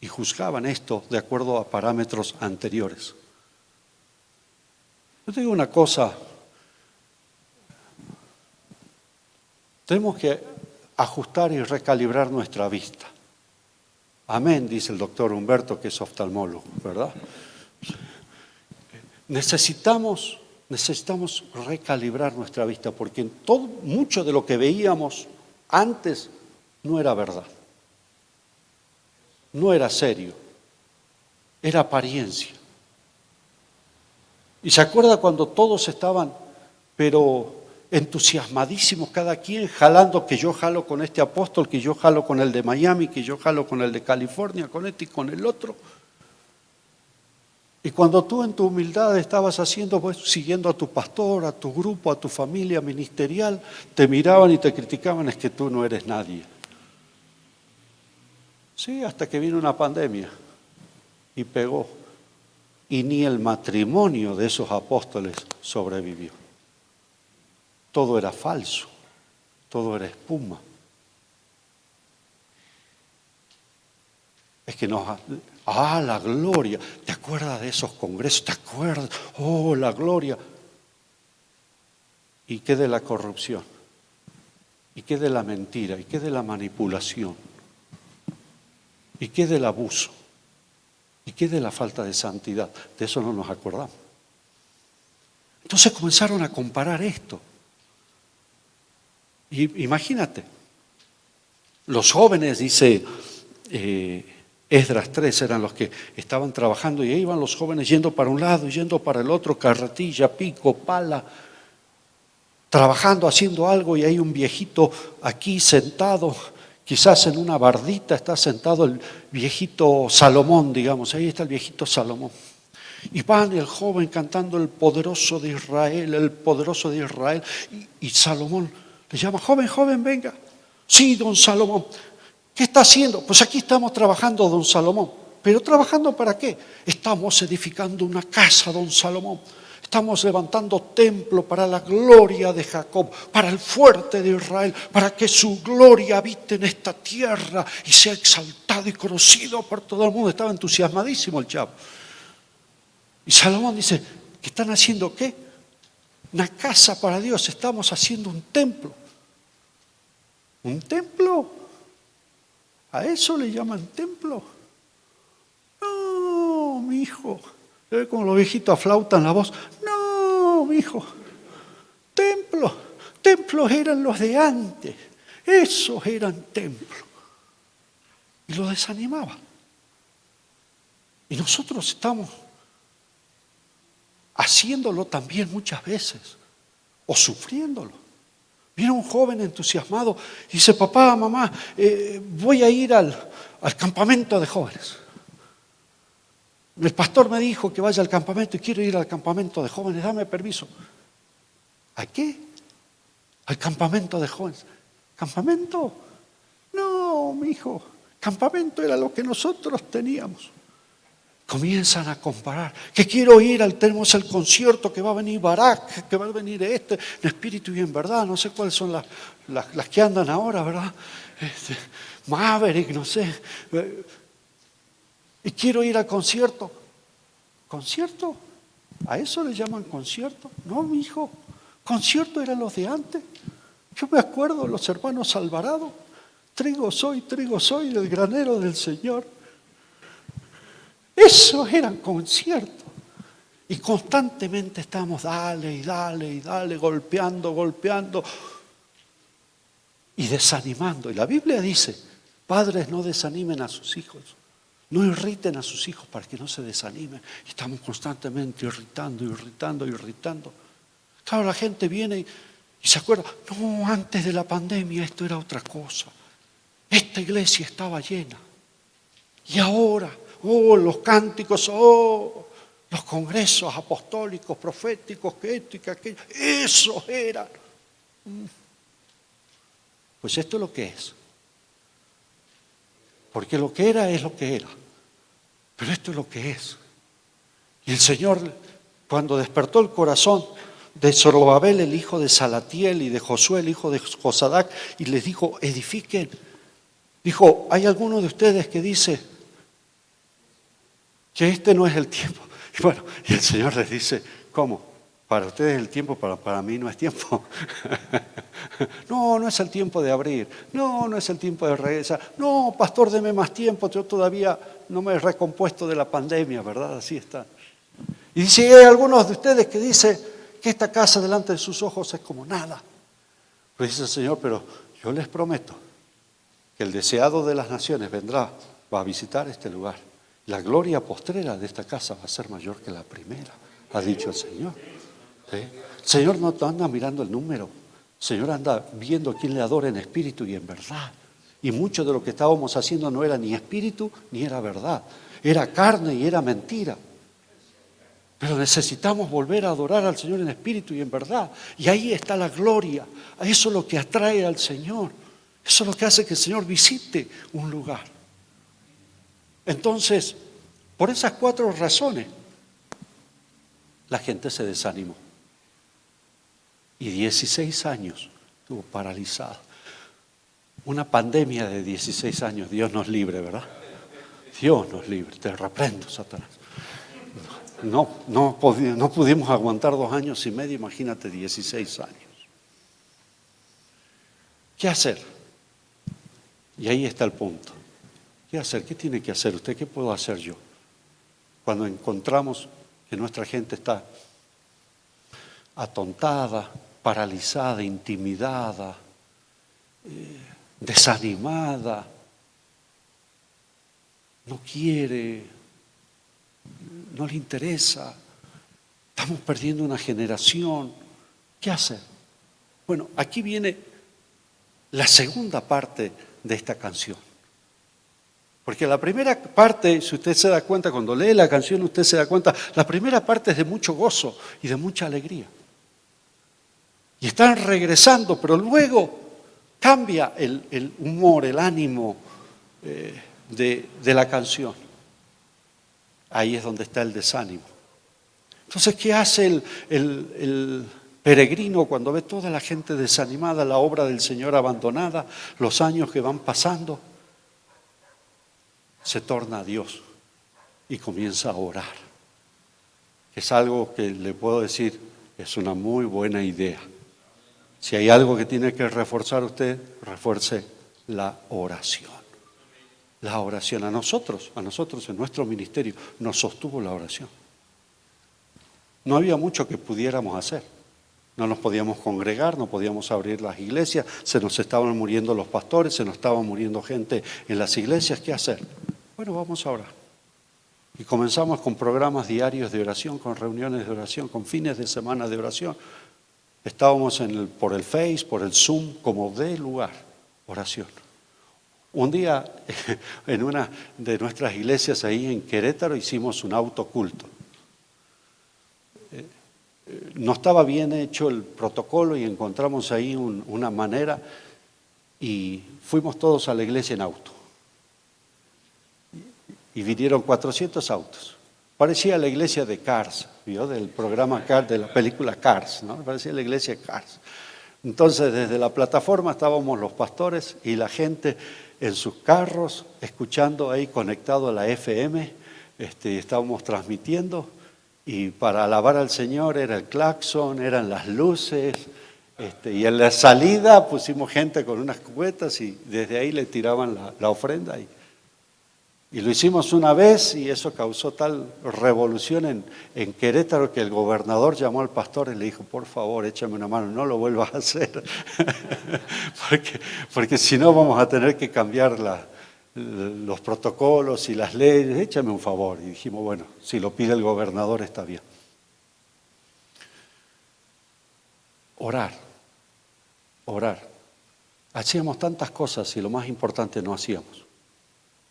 Y juzgaban esto de acuerdo a parámetros anteriores. Yo te digo una cosa, tenemos que ajustar y recalibrar nuestra vista. Amén, dice el doctor Humberto, que es oftalmólogo, ¿verdad? Necesitamos recalibrar nuestra vista, porque mucho de lo que veíamos antes no era verdad. No era serio, era apariencia. Y se acuerda cuando todos estaban, pero entusiasmadísimos, cada quien jalando, que yo jalo con este apóstol, que yo jalo con el de Miami, que yo jalo con el de California, con este y con el otro. Y cuando tú en tu humildad estabas haciendo, pues, siguiendo a tu pastor, a tu grupo, a tu familia ministerial, te miraban y te criticaban, es que tú no eres nadie. Sí, hasta que vino una pandemia y pegó. Y ni el matrimonio de esos apóstoles sobrevivió. Todo era falso, todo era espuma. Es que la gloria. ¿Te acuerdas de esos congresos? ¿Te acuerdas? Oh, la gloria. ¿Y qué de la corrupción? ¿Y qué de la mentira? ¿Y qué de la manipulación? ¿Y qué del abuso? ¿Y qué de la falta de santidad? De eso no nos acordamos. Entonces comenzaron a comparar esto. Y imagínate, los jóvenes, dice Esdras 3, eran los que estaban trabajando y ahí iban los jóvenes yendo para un lado y yendo para el otro, carretilla, pico, pala, trabajando, haciendo algo, y hay un viejito aquí sentado, quizás en una bardita está sentado el viejito Salomón, digamos, ahí está el viejito Salomón. Y van el joven cantando el poderoso de Israel, y Salomón Le llama, joven, venga. Sí, don Salomón. ¿Qué está haciendo? Pues aquí estamos trabajando, don Salomón. ¿Pero trabajando para qué? Estamos edificando una casa, don Salomón. Estamos levantando templo para la gloria de Jacob, para el fuerte de Israel, para que su gloria habite en esta tierra y sea exaltado y conocido por todo el mundo. Estaba entusiasmadísimo el chavo. Y Salomón dice, ¿qué están haciendo qué? Una casa para Dios, estamos haciendo un templo. ¿Un templo? ¿A eso le llaman templo? No, mi hijo. ¿Ve cómo los viejitos aflautan la voz? No, mi hijo. Templo. Templos eran los de antes. Esos eran templos. Y lo desanimaba. Y nosotros estamos haciéndolo también muchas veces. O sufriéndolo. Viene un joven entusiasmado y dice, papá, mamá, voy a ir al campamento de jóvenes. El pastor me dijo que vaya al campamento y quiero ir al campamento de jóvenes, dame permiso. ¿A qué? Al campamento de jóvenes. ¿Campamento? No, mi hijo, campamento era lo que nosotros teníamos. Comienzan a comparar, que quiero ir, tenemos el concierto, que va a venir Barak, que va a venir en espíritu y en verdad, no sé cuáles son las que andan ahora, ¿verdad? Maverick, no sé. Y quiero ir al concierto. ¿Concierto? ¿A eso le llaman concierto? No, mi hijo, concierto eran los de antes. Yo me acuerdo, los hermanos Alvarado, trigo soy del granero del Señor. Esos eran conciertos. Y constantemente estamos, dale, golpeando y desanimando. Y la Biblia dice, padres no desanimen a sus hijos, no irriten a sus hijos para que no se desanimen. Y estamos constantemente irritando. Claro, la gente viene y se acuerda, no, antes de la pandemia esto era otra cosa. Esta iglesia estaba llena. Y ahora, los cánticos, los congresos apostólicos, proféticos, que esto y que aquello, esos eran. Pues esto es lo que es. Porque lo que era es lo que era. Pero esto es lo que es. Y el Señor, cuando despertó el corazón de Zorobabel, el hijo de Salatiel, y de Josué, el hijo de Josadac, y les dijo, edifiquen. Dijo, hay alguno de ustedes que dice que este no es el tiempo. Y bueno, y el Señor les dice, ¿cómo? Para ustedes es el tiempo, para mí no es tiempo. No es el tiempo de abrir. No es el tiempo de regresar. No, pastor, deme más tiempo. Yo todavía no me he recompuesto de la pandemia, ¿verdad? Así está. Y dice, hay algunos de ustedes que dicen que esta casa delante de sus ojos es como nada. Pero dice el Señor, pero yo les prometo que el deseado de las naciones va a visitar este lugar. La gloria postrera de esta casa va a ser mayor que la primera, ha dicho el Señor. ¿Sí? El Señor no anda mirando el número, el Señor anda viendo quién le adora en espíritu y en verdad. Y mucho de lo que estábamos haciendo no era ni espíritu ni era verdad, era carne y era mentira. Pero necesitamos volver a adorar al Señor en espíritu y en verdad. Y ahí está la gloria, eso es lo que atrae al Señor, eso es lo que hace que el Señor visite un lugar. Entonces, por esas 4 razones, la gente se desanimó. Y 16 años estuvo paralizado. Una pandemia de 16 años, Dios nos libre, ¿verdad? Dios nos libre, te reprendo, Satanás. No pudimos aguantar 2 años y medio, imagínate 16 años. ¿Qué hacer? Y ahí está el punto. ¿Qué hacer? ¿Qué tiene que hacer usted? ¿Qué puedo hacer yo? Cuando encontramos que nuestra gente está atontada, paralizada, intimidada, desanimada, no quiere, no le interesa, estamos perdiendo una generación. ¿Qué hacer? Bueno, aquí viene la segunda parte de esta canción. Porque la primera parte, si usted se da cuenta, cuando lee la canción usted se da cuenta, la primera parte es de mucho gozo y de mucha alegría. Y están regresando, pero luego cambia el humor, el ánimo de la canción. Ahí es donde está el desánimo. Entonces, ¿qué hace el peregrino cuando ve toda la gente desanimada, la obra del Señor abandonada, los años que van pasando? Se torna a Dios y comienza a orar. Es algo que le puedo decir, es una muy buena idea. Si hay algo que tiene que reforzar usted, refuerce la oración. La oración a nosotros en nuestro ministerio nos sostuvo la oración. No había mucho que pudiéramos hacer. No nos podíamos congregar, no podíamos abrir las iglesias, se nos estaban muriendo los pastores, se nos estaba muriendo gente en las iglesias. ¿Qué hacer? Bueno, vamos a orar. Y comenzamos con programas diarios de oración, con reuniones de oración, con fines de semana de oración. Estábamos por el Face, por el Zoom, como de lugar, oración. Un día, en una de nuestras iglesias ahí en Querétaro, hicimos un autoculto. No estaba bien hecho el protocolo y encontramos ahí una manera y fuimos todos a la iglesia en auto. Y vinieron 400 autos. Parecía la iglesia de Cars, ¿vio? Del programa Cars, de la película Cars, ¿no? Parecía la iglesia Cars. Entonces, desde la plataforma estábamos los pastores y la gente en sus carros, escuchando ahí conectado a la FM, estábamos transmitiendo y para alabar al Señor era el claxon, eran las luces, y en la salida pusimos gente con unas cubetas y desde ahí le tiraban la ofrenda y lo hicimos una vez y eso causó tal revolución en Querétaro que el gobernador llamó al pastor y le dijo, por favor, échame una mano, no lo vuelvas a hacer, porque si no vamos a tener que cambiar los protocolos y las leyes, échame un favor. Y dijimos, bueno, si lo pide el gobernador está bien. Orar. Hacíamos tantas cosas y lo más importante no hacíamos,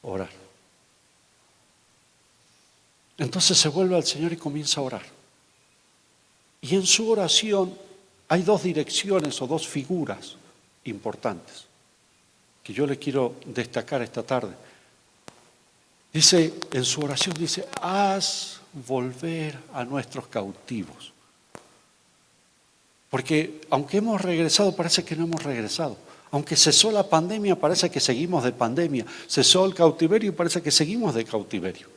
orar. Entonces se vuelve al Señor y comienza a orar. Y en su oración hay dos direcciones o dos figuras importantes que yo le quiero destacar esta tarde. Dice, en su oración dice, haz volver a nuestros cautivos. Porque aunque hemos regresado, parece que no hemos regresado. Aunque cesó la pandemia, parece que seguimos de pandemia. Cesó el cautiverio y parece que seguimos de cautiverio.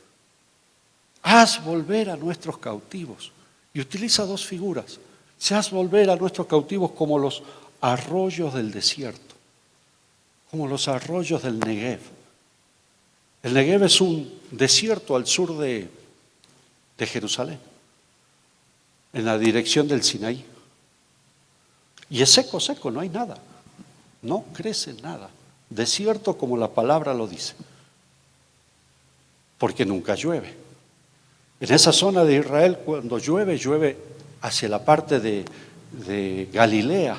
Haz volver a nuestros cautivos. Y utiliza dos figuras. Se haz volver a nuestros cautivos como los arroyos del desierto, como los arroyos del Negev. El Negev es un desierto al sur de Jerusalén, en la dirección del Sinaí. Y es seco, no hay nada. No crece nada. Desierto como la palabra lo dice. Porque nunca llueve. En esa zona de Israel, cuando llueve, llueve hacia la parte de Galilea.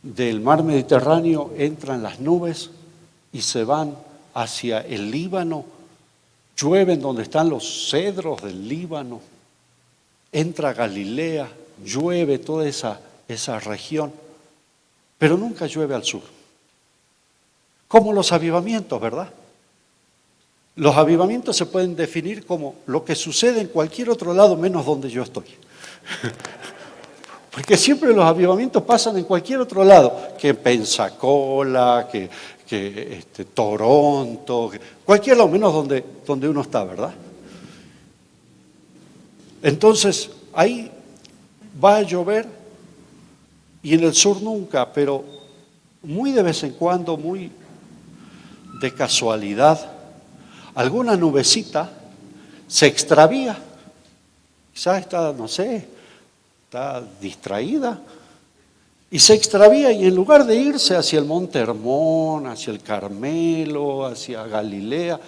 Del mar Mediterráneo entran las nubes y se van hacia el Líbano. Llueven donde están los cedros del Líbano. Entra Galilea, llueve toda esa región, pero nunca llueve al sur. Como los avivamientos, ¿verdad? Los avivamientos se pueden definir como lo que sucede en cualquier otro lado menos donde yo estoy. Porque siempre los avivamientos pasan en cualquier otro lado, que en Pensacola, que Toronto, cualquier lado menos donde uno está, ¿verdad? Entonces, ahí va a llover y en el sur nunca, pero muy de vez en cuando, muy de casualidad, alguna nubecita se extravía, quizás está, no sé, está distraída y se extravía y en lugar de irse hacia el Monte Hermón, hacia el Carmelo, hacia Galilea,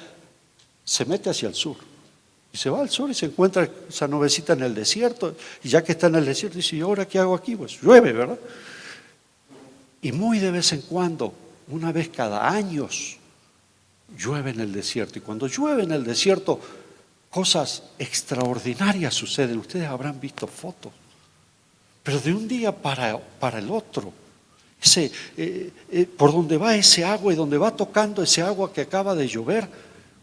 se mete hacia el sur. Y se va al sur y se encuentra esa nubecita en el desierto y ya que está en el desierto dice, ¿y ahora qué hago aquí? Pues llueve, ¿verdad? Y muy de vez en cuando, una vez cada años, llueve en el desierto. Y cuando llueve en el desierto, cosas extraordinarias suceden. Ustedes habrán visto fotos. Pero de un día para el otro, por donde va ese agua y donde va tocando ese agua que acaba de llover,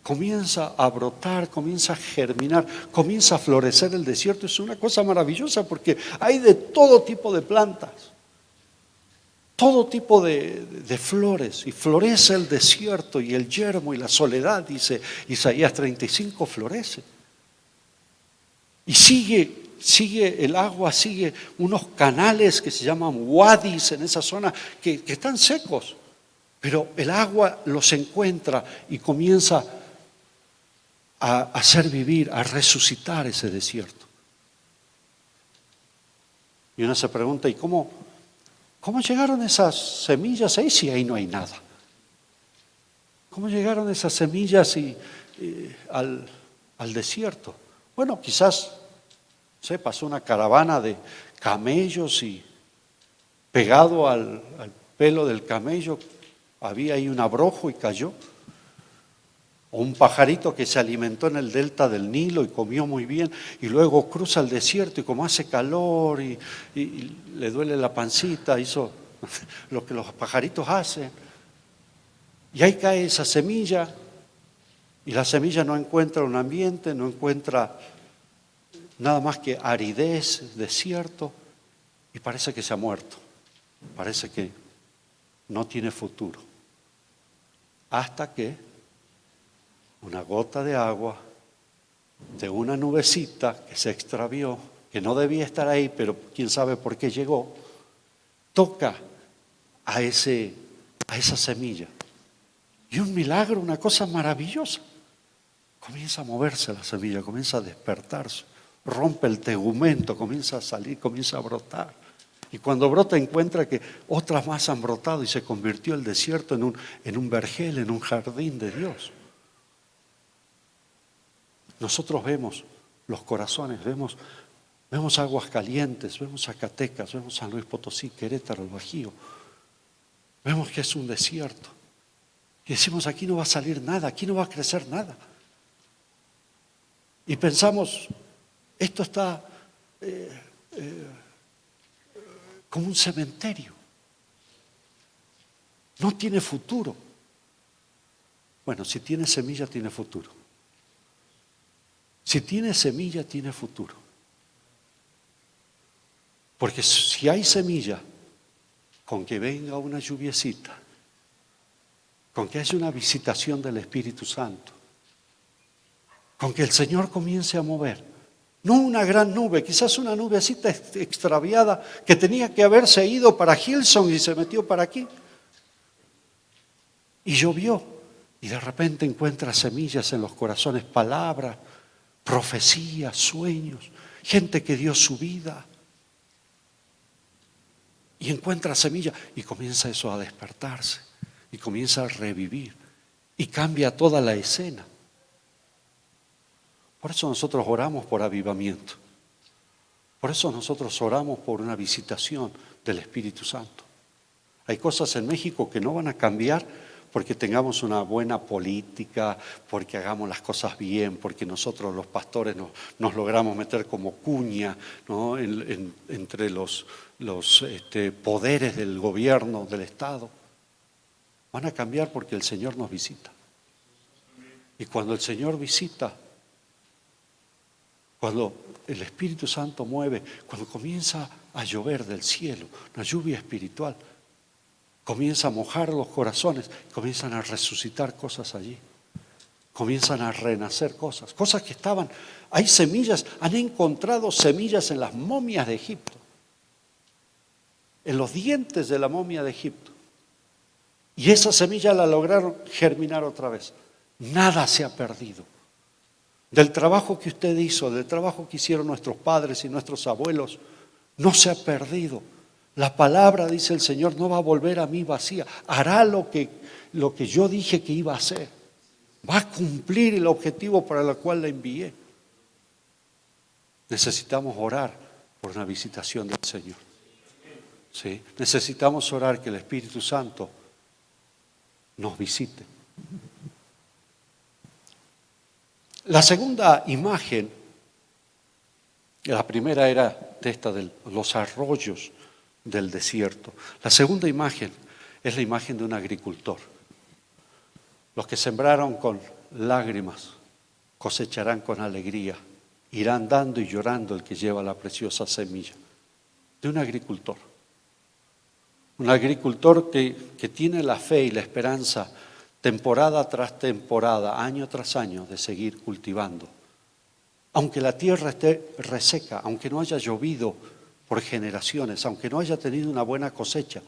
comienza a brotar, comienza a germinar, comienza a florecer el desierto. Es una cosa maravillosa porque hay de todo tipo de plantas, todo tipo de flores, y florece el desierto y el yermo y la soledad, dice Isaías 35, florece. Y sigue el agua, sigue unos canales que se llaman wadis en esa zona que están secos, pero el agua los encuentra y comienza a hacer vivir, a resucitar ese desierto. Y uno se pregunta, ¿y cómo llegaron esas semillas ahí si ahí no hay nada? ¿Cómo llegaron esas semillas al desierto? Bueno, quizás pasó una caravana de camellos y pegado al pelo del camello había ahí un abrojo y cayó. O un pajarito que se alimentó en el delta del Nilo y comió muy bien y luego cruza el desierto y como hace calor y le duele la pancita, hizo lo que los pajaritos hacen. Y ahí cae esa semilla y la semilla no encuentra un ambiente, no encuentra nada más que aridez, desierto, y parece que se ha muerto, parece que no tiene futuro. Hasta que una gota de agua de una nubecita que se extravió, que no debía estar ahí, pero quién sabe por qué llegó, toca a esa semilla. Y un milagro, una cosa maravillosa. Comienza a moverse la semilla, comienza a despertarse, rompe el tegumento, comienza a salir, comienza a brotar. Y cuando brota encuentra que otras más han brotado y se convirtió el desierto en un vergel, en un jardín de Dios. Nosotros vemos los corazones, vemos Aguascalientes, vemos Zacatecas, vemos San Luis Potosí, Querétaro, el Bajío. Vemos que es un desierto. Y decimos, aquí no va a salir nada, aquí no va a crecer nada. Y pensamos, esto está como un cementerio. No tiene futuro. Bueno, si tiene semilla, tiene futuro. Si tiene semilla, tiene futuro. Porque si hay semilla, con que venga una lluviecita, con que haya una visitación del Espíritu Santo, con que el Señor comience a mover, no una gran nube, quizás una nubecita extraviada que tenía que haberse ido para Hillsong y se metió para aquí. Y llovió, y de repente encuentra semillas en los corazones, palabras, profecías, sueños, gente que dio su vida. Y encuentra semillas y comienza eso a despertarse y comienza a revivir y cambia toda la escena. Por eso nosotros oramos por avivamiento. Por eso nosotros oramos por una visitación del Espíritu Santo. Hay cosas en México que no van a cambiar porque tengamos una buena política, porque hagamos las cosas bien, porque nosotros los pastores nos logramos meter como cuña, ¿no? entre los poderes del gobierno, del Estado. Van a cambiar porque el Señor nos visita. Y cuando el Señor visita, cuando el Espíritu Santo mueve, cuando comienza a llover del cielo, una lluvia espiritual, comienza a mojar los corazones, comienzan a resucitar cosas allí, comienzan a renacer cosas que estaban, hay semillas, han encontrado semillas en las momias de Egipto, en los dientes de la momia de Egipto, y esa semilla la lograron germinar otra vez. Nada se ha perdido. Del trabajo que usted hizo, del trabajo que hicieron nuestros padres y nuestros abuelos, no se ha perdido. La palabra, dice el Señor, no va a volver a mí vacía. Hará lo que yo dije que iba a hacer. Va a cumplir el objetivo para el cual la envié. Necesitamos orar por una visitación del Señor. ¿Sí? Necesitamos orar que el Espíritu Santo nos visite. La segunda imagen La primera era de los arroyos del desierto. La segunda imagen es la imagen de un agricultor. Los que sembraron con lágrimas cosecharán con alegría. Irán dando y llorando el que lleva la preciosa semilla. De un agricultor. Un agricultor que tiene la fe y la esperanza temporada tras temporada, año tras año, de seguir cultivando. Aunque la tierra esté reseca, aunque no haya llovido por generaciones, aunque no haya tenido una buena cosecha,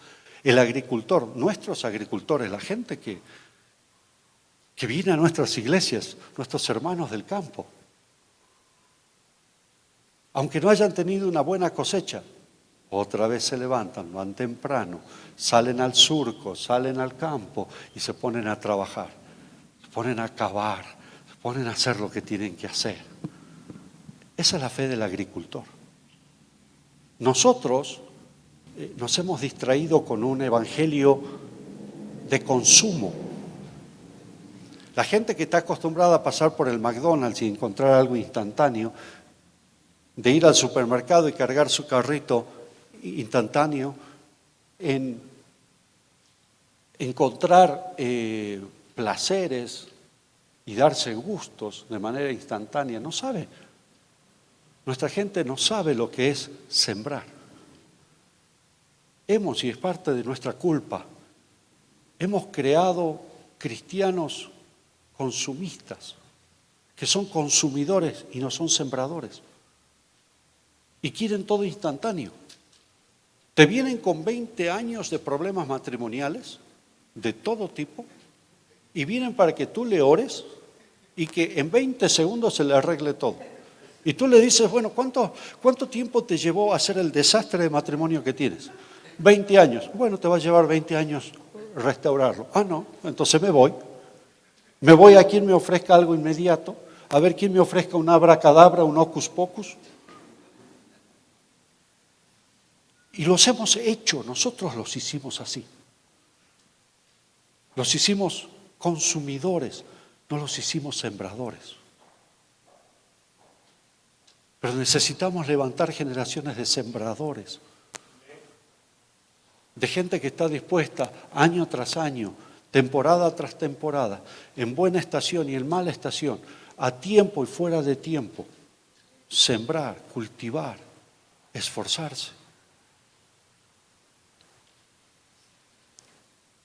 el agricultor, nuestros agricultores, la gente que viene a nuestras iglesias, nuestros hermanos del campo, aunque no hayan tenido una buena cosecha, otra vez se levantan, van temprano, salen al surco, salen al campo y se ponen a trabajar, se ponen a cavar, se ponen a hacer lo que tienen que hacer. Esa es la fe del agricultor. Nosotros nos hemos distraído con un evangelio de consumo. La gente que está acostumbrada a pasar por el McDonald's y encontrar algo instantáneo, de ir al supermercado y cargar su carrito instantáneo, en encontrar placeres y darse gustos de manera instantánea, no sabe. Nuestra gente no sabe lo que es sembrar. Y es parte de nuestra culpa, hemos creado cristianos consumistas, que son consumidores y no son sembradores. Y quieren todo instantáneo. Te vienen con 20 años de problemas matrimoniales, de todo tipo, y vienen para que tú le ores y que en 20 segundos se le arregle todo. Y tú le dices, bueno, ¿cuánto tiempo te llevó a hacer el desastre de matrimonio que tienes? 20 años. Bueno, te va a llevar 20 años restaurarlo. Ah, no, entonces me voy. Me voy a quien me ofrezca algo inmediato, a ver quién me ofrezca un abracadabra, un hocus pocus. Y los hemos hecho, nosotros los hicimos así. Los hicimos consumidores, no los hicimos sembradores. Pero necesitamos levantar generaciones de sembradores, de gente que está dispuesta año tras año, temporada tras temporada, en buena estación y en mala estación, a tiempo y fuera de tiempo, sembrar, cultivar, esforzarse.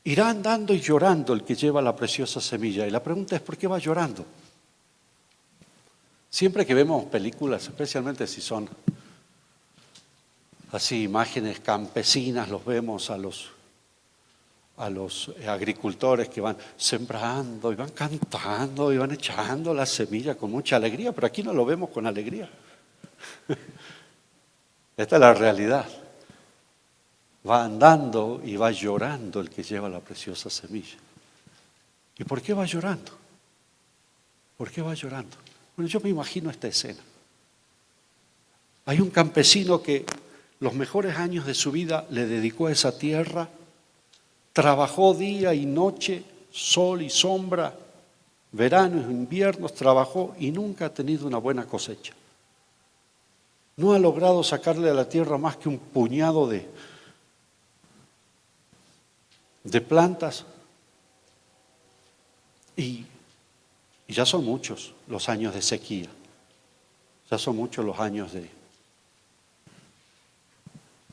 Irá andando y llorando el que lleva la preciosa semilla. Y la pregunta es, ¿por qué va llorando? Siempre que vemos películas, especialmente si son así imágenes campesinas, los vemos a los agricultores que van sembrando y van cantando y van echando la semilla con mucha alegría, pero aquí no lo vemos con alegría. Esta es la realidad. Va andando y va llorando el que lleva la preciosa semilla. ¿Y por qué va llorando? ¿Por qué va llorando? Bueno, yo me imagino esta escena. Hay un campesino que los mejores años de su vida le dedicó a esa tierra, trabajó día y noche, sol y sombra, veranos e inviernos, trabajó y nunca ha tenido una buena cosecha. No ha logrado sacarle a la tierra más que un puñado de plantas y ya son muchos los años de sequía, ya son muchos los años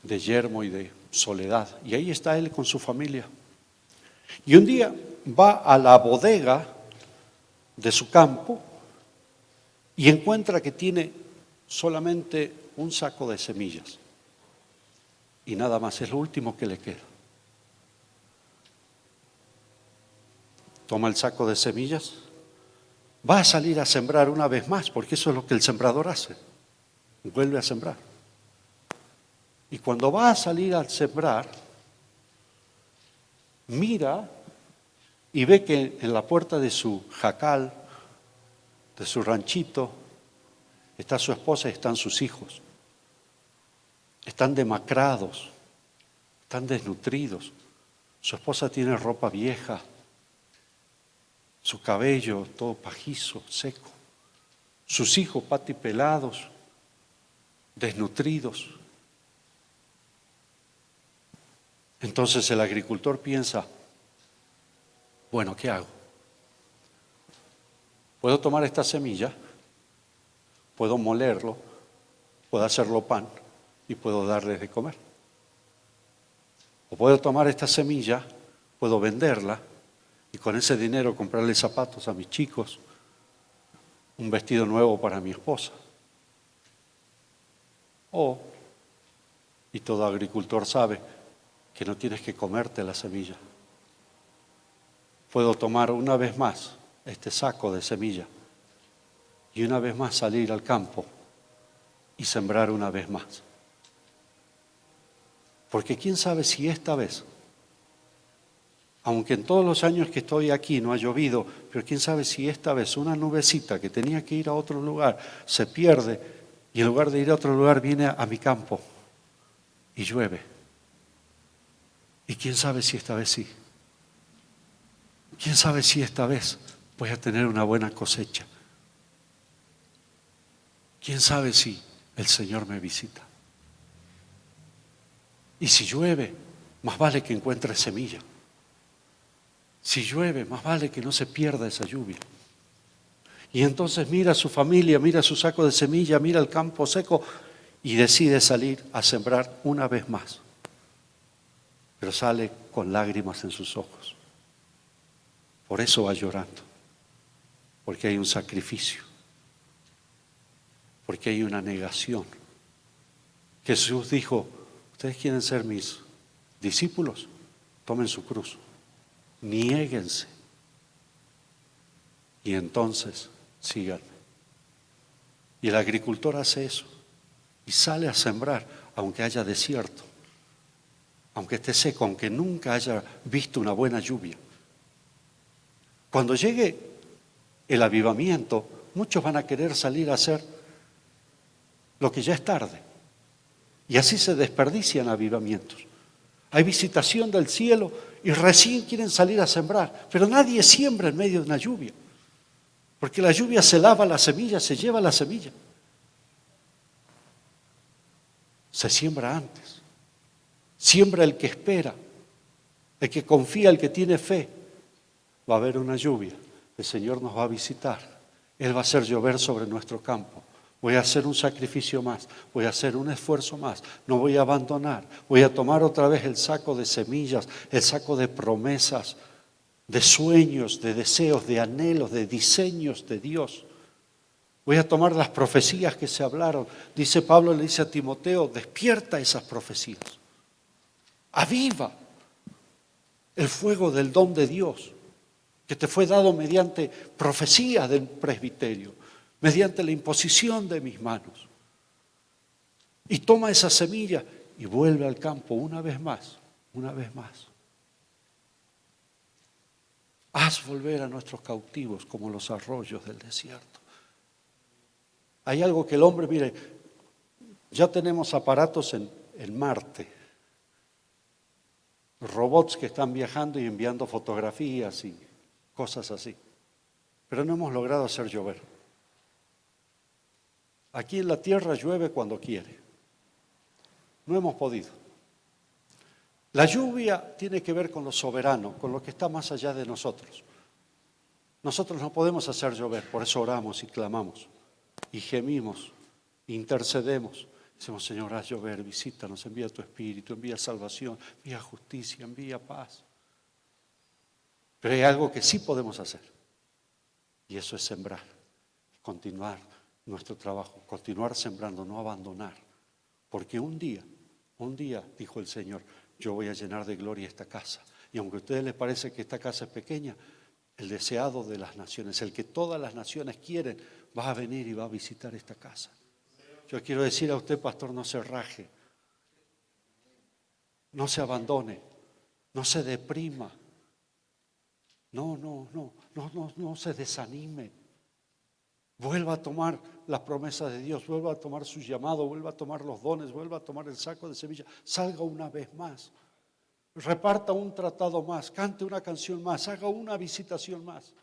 de yermo y de soledad. Y ahí está él con su familia. Y un día va a la bodega de su campo y encuentra que tiene solamente un saco de semillas y nada más, es lo último que le queda. Toma el saco de semillas, va a salir a sembrar una vez más, porque eso es lo que el sembrador hace, vuelve a sembrar. Y cuando va a salir a sembrar, mira y ve que en la puerta de su jacal, de su ranchito, está su esposa y están sus hijos. Están demacrados, están desnutridos. Su esposa tiene ropa vieja, su cabello todo pajizo, seco. Sus hijos patipelados. desnutridos. Entonces el agricultor piensa, bueno, ¿qué hago? Puedo tomar esta semilla, puedo molerlo, puedo hacerlo pan y puedo darles de comer. O puedo tomar esta semilla, puedo venderla y con ese dinero comprarle zapatos a mis chicos, un vestido nuevo para mi esposa. Y todo agricultor sabe que no tienes que comerte la semilla. Puedo tomar una vez más este saco de semilla y una vez más salir al campo y sembrar una vez más. Porque quién sabe si esta vez, aunque en todos los años que estoy aquí no ha llovido, pero quién sabe si esta vez una nubecita que tenía que ir a otro lugar se pierde y en lugar de ir a otro lugar viene a mi campo y llueve. Y quién sabe si esta vez sí. Quién sabe si esta vez voy a tener una buena cosecha. Quién sabe si el Señor me visita. Y si llueve, más vale que encuentre semilla. Si llueve, más vale que no se pierda esa lluvia. Y entonces mira a su familia, mira su saco de semilla, mira el campo seco y decide salir a sembrar una vez más. Pero sale con lágrimas en sus ojos. Por eso va llorando. Porque hay un sacrificio. Porque hay una negación. Jesús dijo, ¿ustedes quieren ser mis discípulos? Tomen su cruz. Niéguense. Y entonces síganme. Y el agricultor hace eso. Y sale a sembrar, aunque haya desierto. Aunque esté seco, aunque nunca haya visto una buena lluvia. Cuando llegue el avivamiento, muchos van a querer salir a hacer lo que ya es tarde. Y así se desperdician avivamientos. Hay visitación del cielo y recién quieren salir a sembrar, pero nadie siembra en medio de una lluvia. Porque la lluvia se lava la semilla, se lleva la semilla. Se siembra antes. Siembra el que espera, el que confía, el que tiene fe. Va a haber una lluvia, el Señor nos va a visitar, Él va a hacer llover sobre nuestro campo. Voy a hacer un sacrificio más, voy a hacer un esfuerzo más, no voy a abandonar, voy a tomar otra vez el saco de semillas, el saco de promesas, de sueños, de deseos, de anhelos, de diseños de Dios. Voy a tomar las profecías que se hablaron. Dice Pablo, le dice a Timoteo, despierta esas profecías. Aviva el fuego del don de Dios que te fue dado mediante profecía del presbiterio, mediante la imposición de mis manos. Y toma esa semilla y vuelve al campo una vez más, una vez más. Haz volver a nuestros cautivos como los arroyos del desierto. Hay algo que el hombre, mire, ya tenemos aparatos en Marte. Robots que están viajando y enviando fotografías y cosas así. Pero no hemos logrado hacer llover. Aquí en la tierra llueve cuando quiere. No hemos podido. La lluvia tiene que ver con lo soberano, con lo que está más allá de nosotros. Nosotros no podemos hacer llover, por eso oramos y clamamos y gemimos, intercedemos. Decimos, Señor, haz llover, visítanos, envía tu Espíritu, envía salvación, envía justicia, envía paz. Pero hay algo que sí podemos hacer, y eso es sembrar, continuar nuestro trabajo, continuar sembrando, no abandonar. Porque un día, dijo el Señor, yo voy a llenar de gloria esta casa. Y aunque a ustedes les parece que esta casa es pequeña, el deseado de las naciones, el que todas las naciones quieren, va a venir y va a visitar esta casa. Yo quiero decir a usted, pastor, no se raje, no se abandone, no se deprima, no se desanime. Vuelva a tomar las promesas de Dios, vuelva a tomar su llamado, vuelva a tomar los dones, vuelva a tomar el saco de semilla, salga una vez más, reparta un tratado más, cante una canción más, haga una visitación más.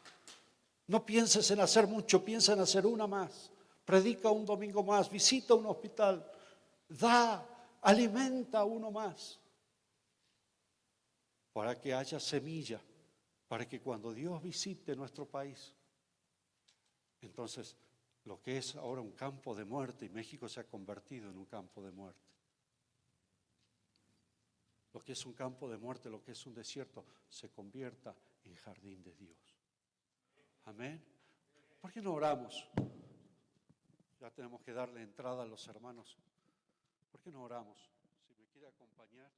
No pienses en hacer mucho, piensa en hacer una más. Predica un domingo más, visita un hospital, Da, alimenta a uno más, para que haya semilla, para que cuando Dios visite nuestro país, entonces lo que es ahora un campo de muerte, y México se ha convertido en un campo de muerte. Lo que es un campo de muerte, lo que es un desierto, se convierta en jardín de Dios. Amén. ¿Por qué no oramos? Ya tenemos que darle entrada a los hermanos. ¿Por qué no oramos? Si me quiere acompañar.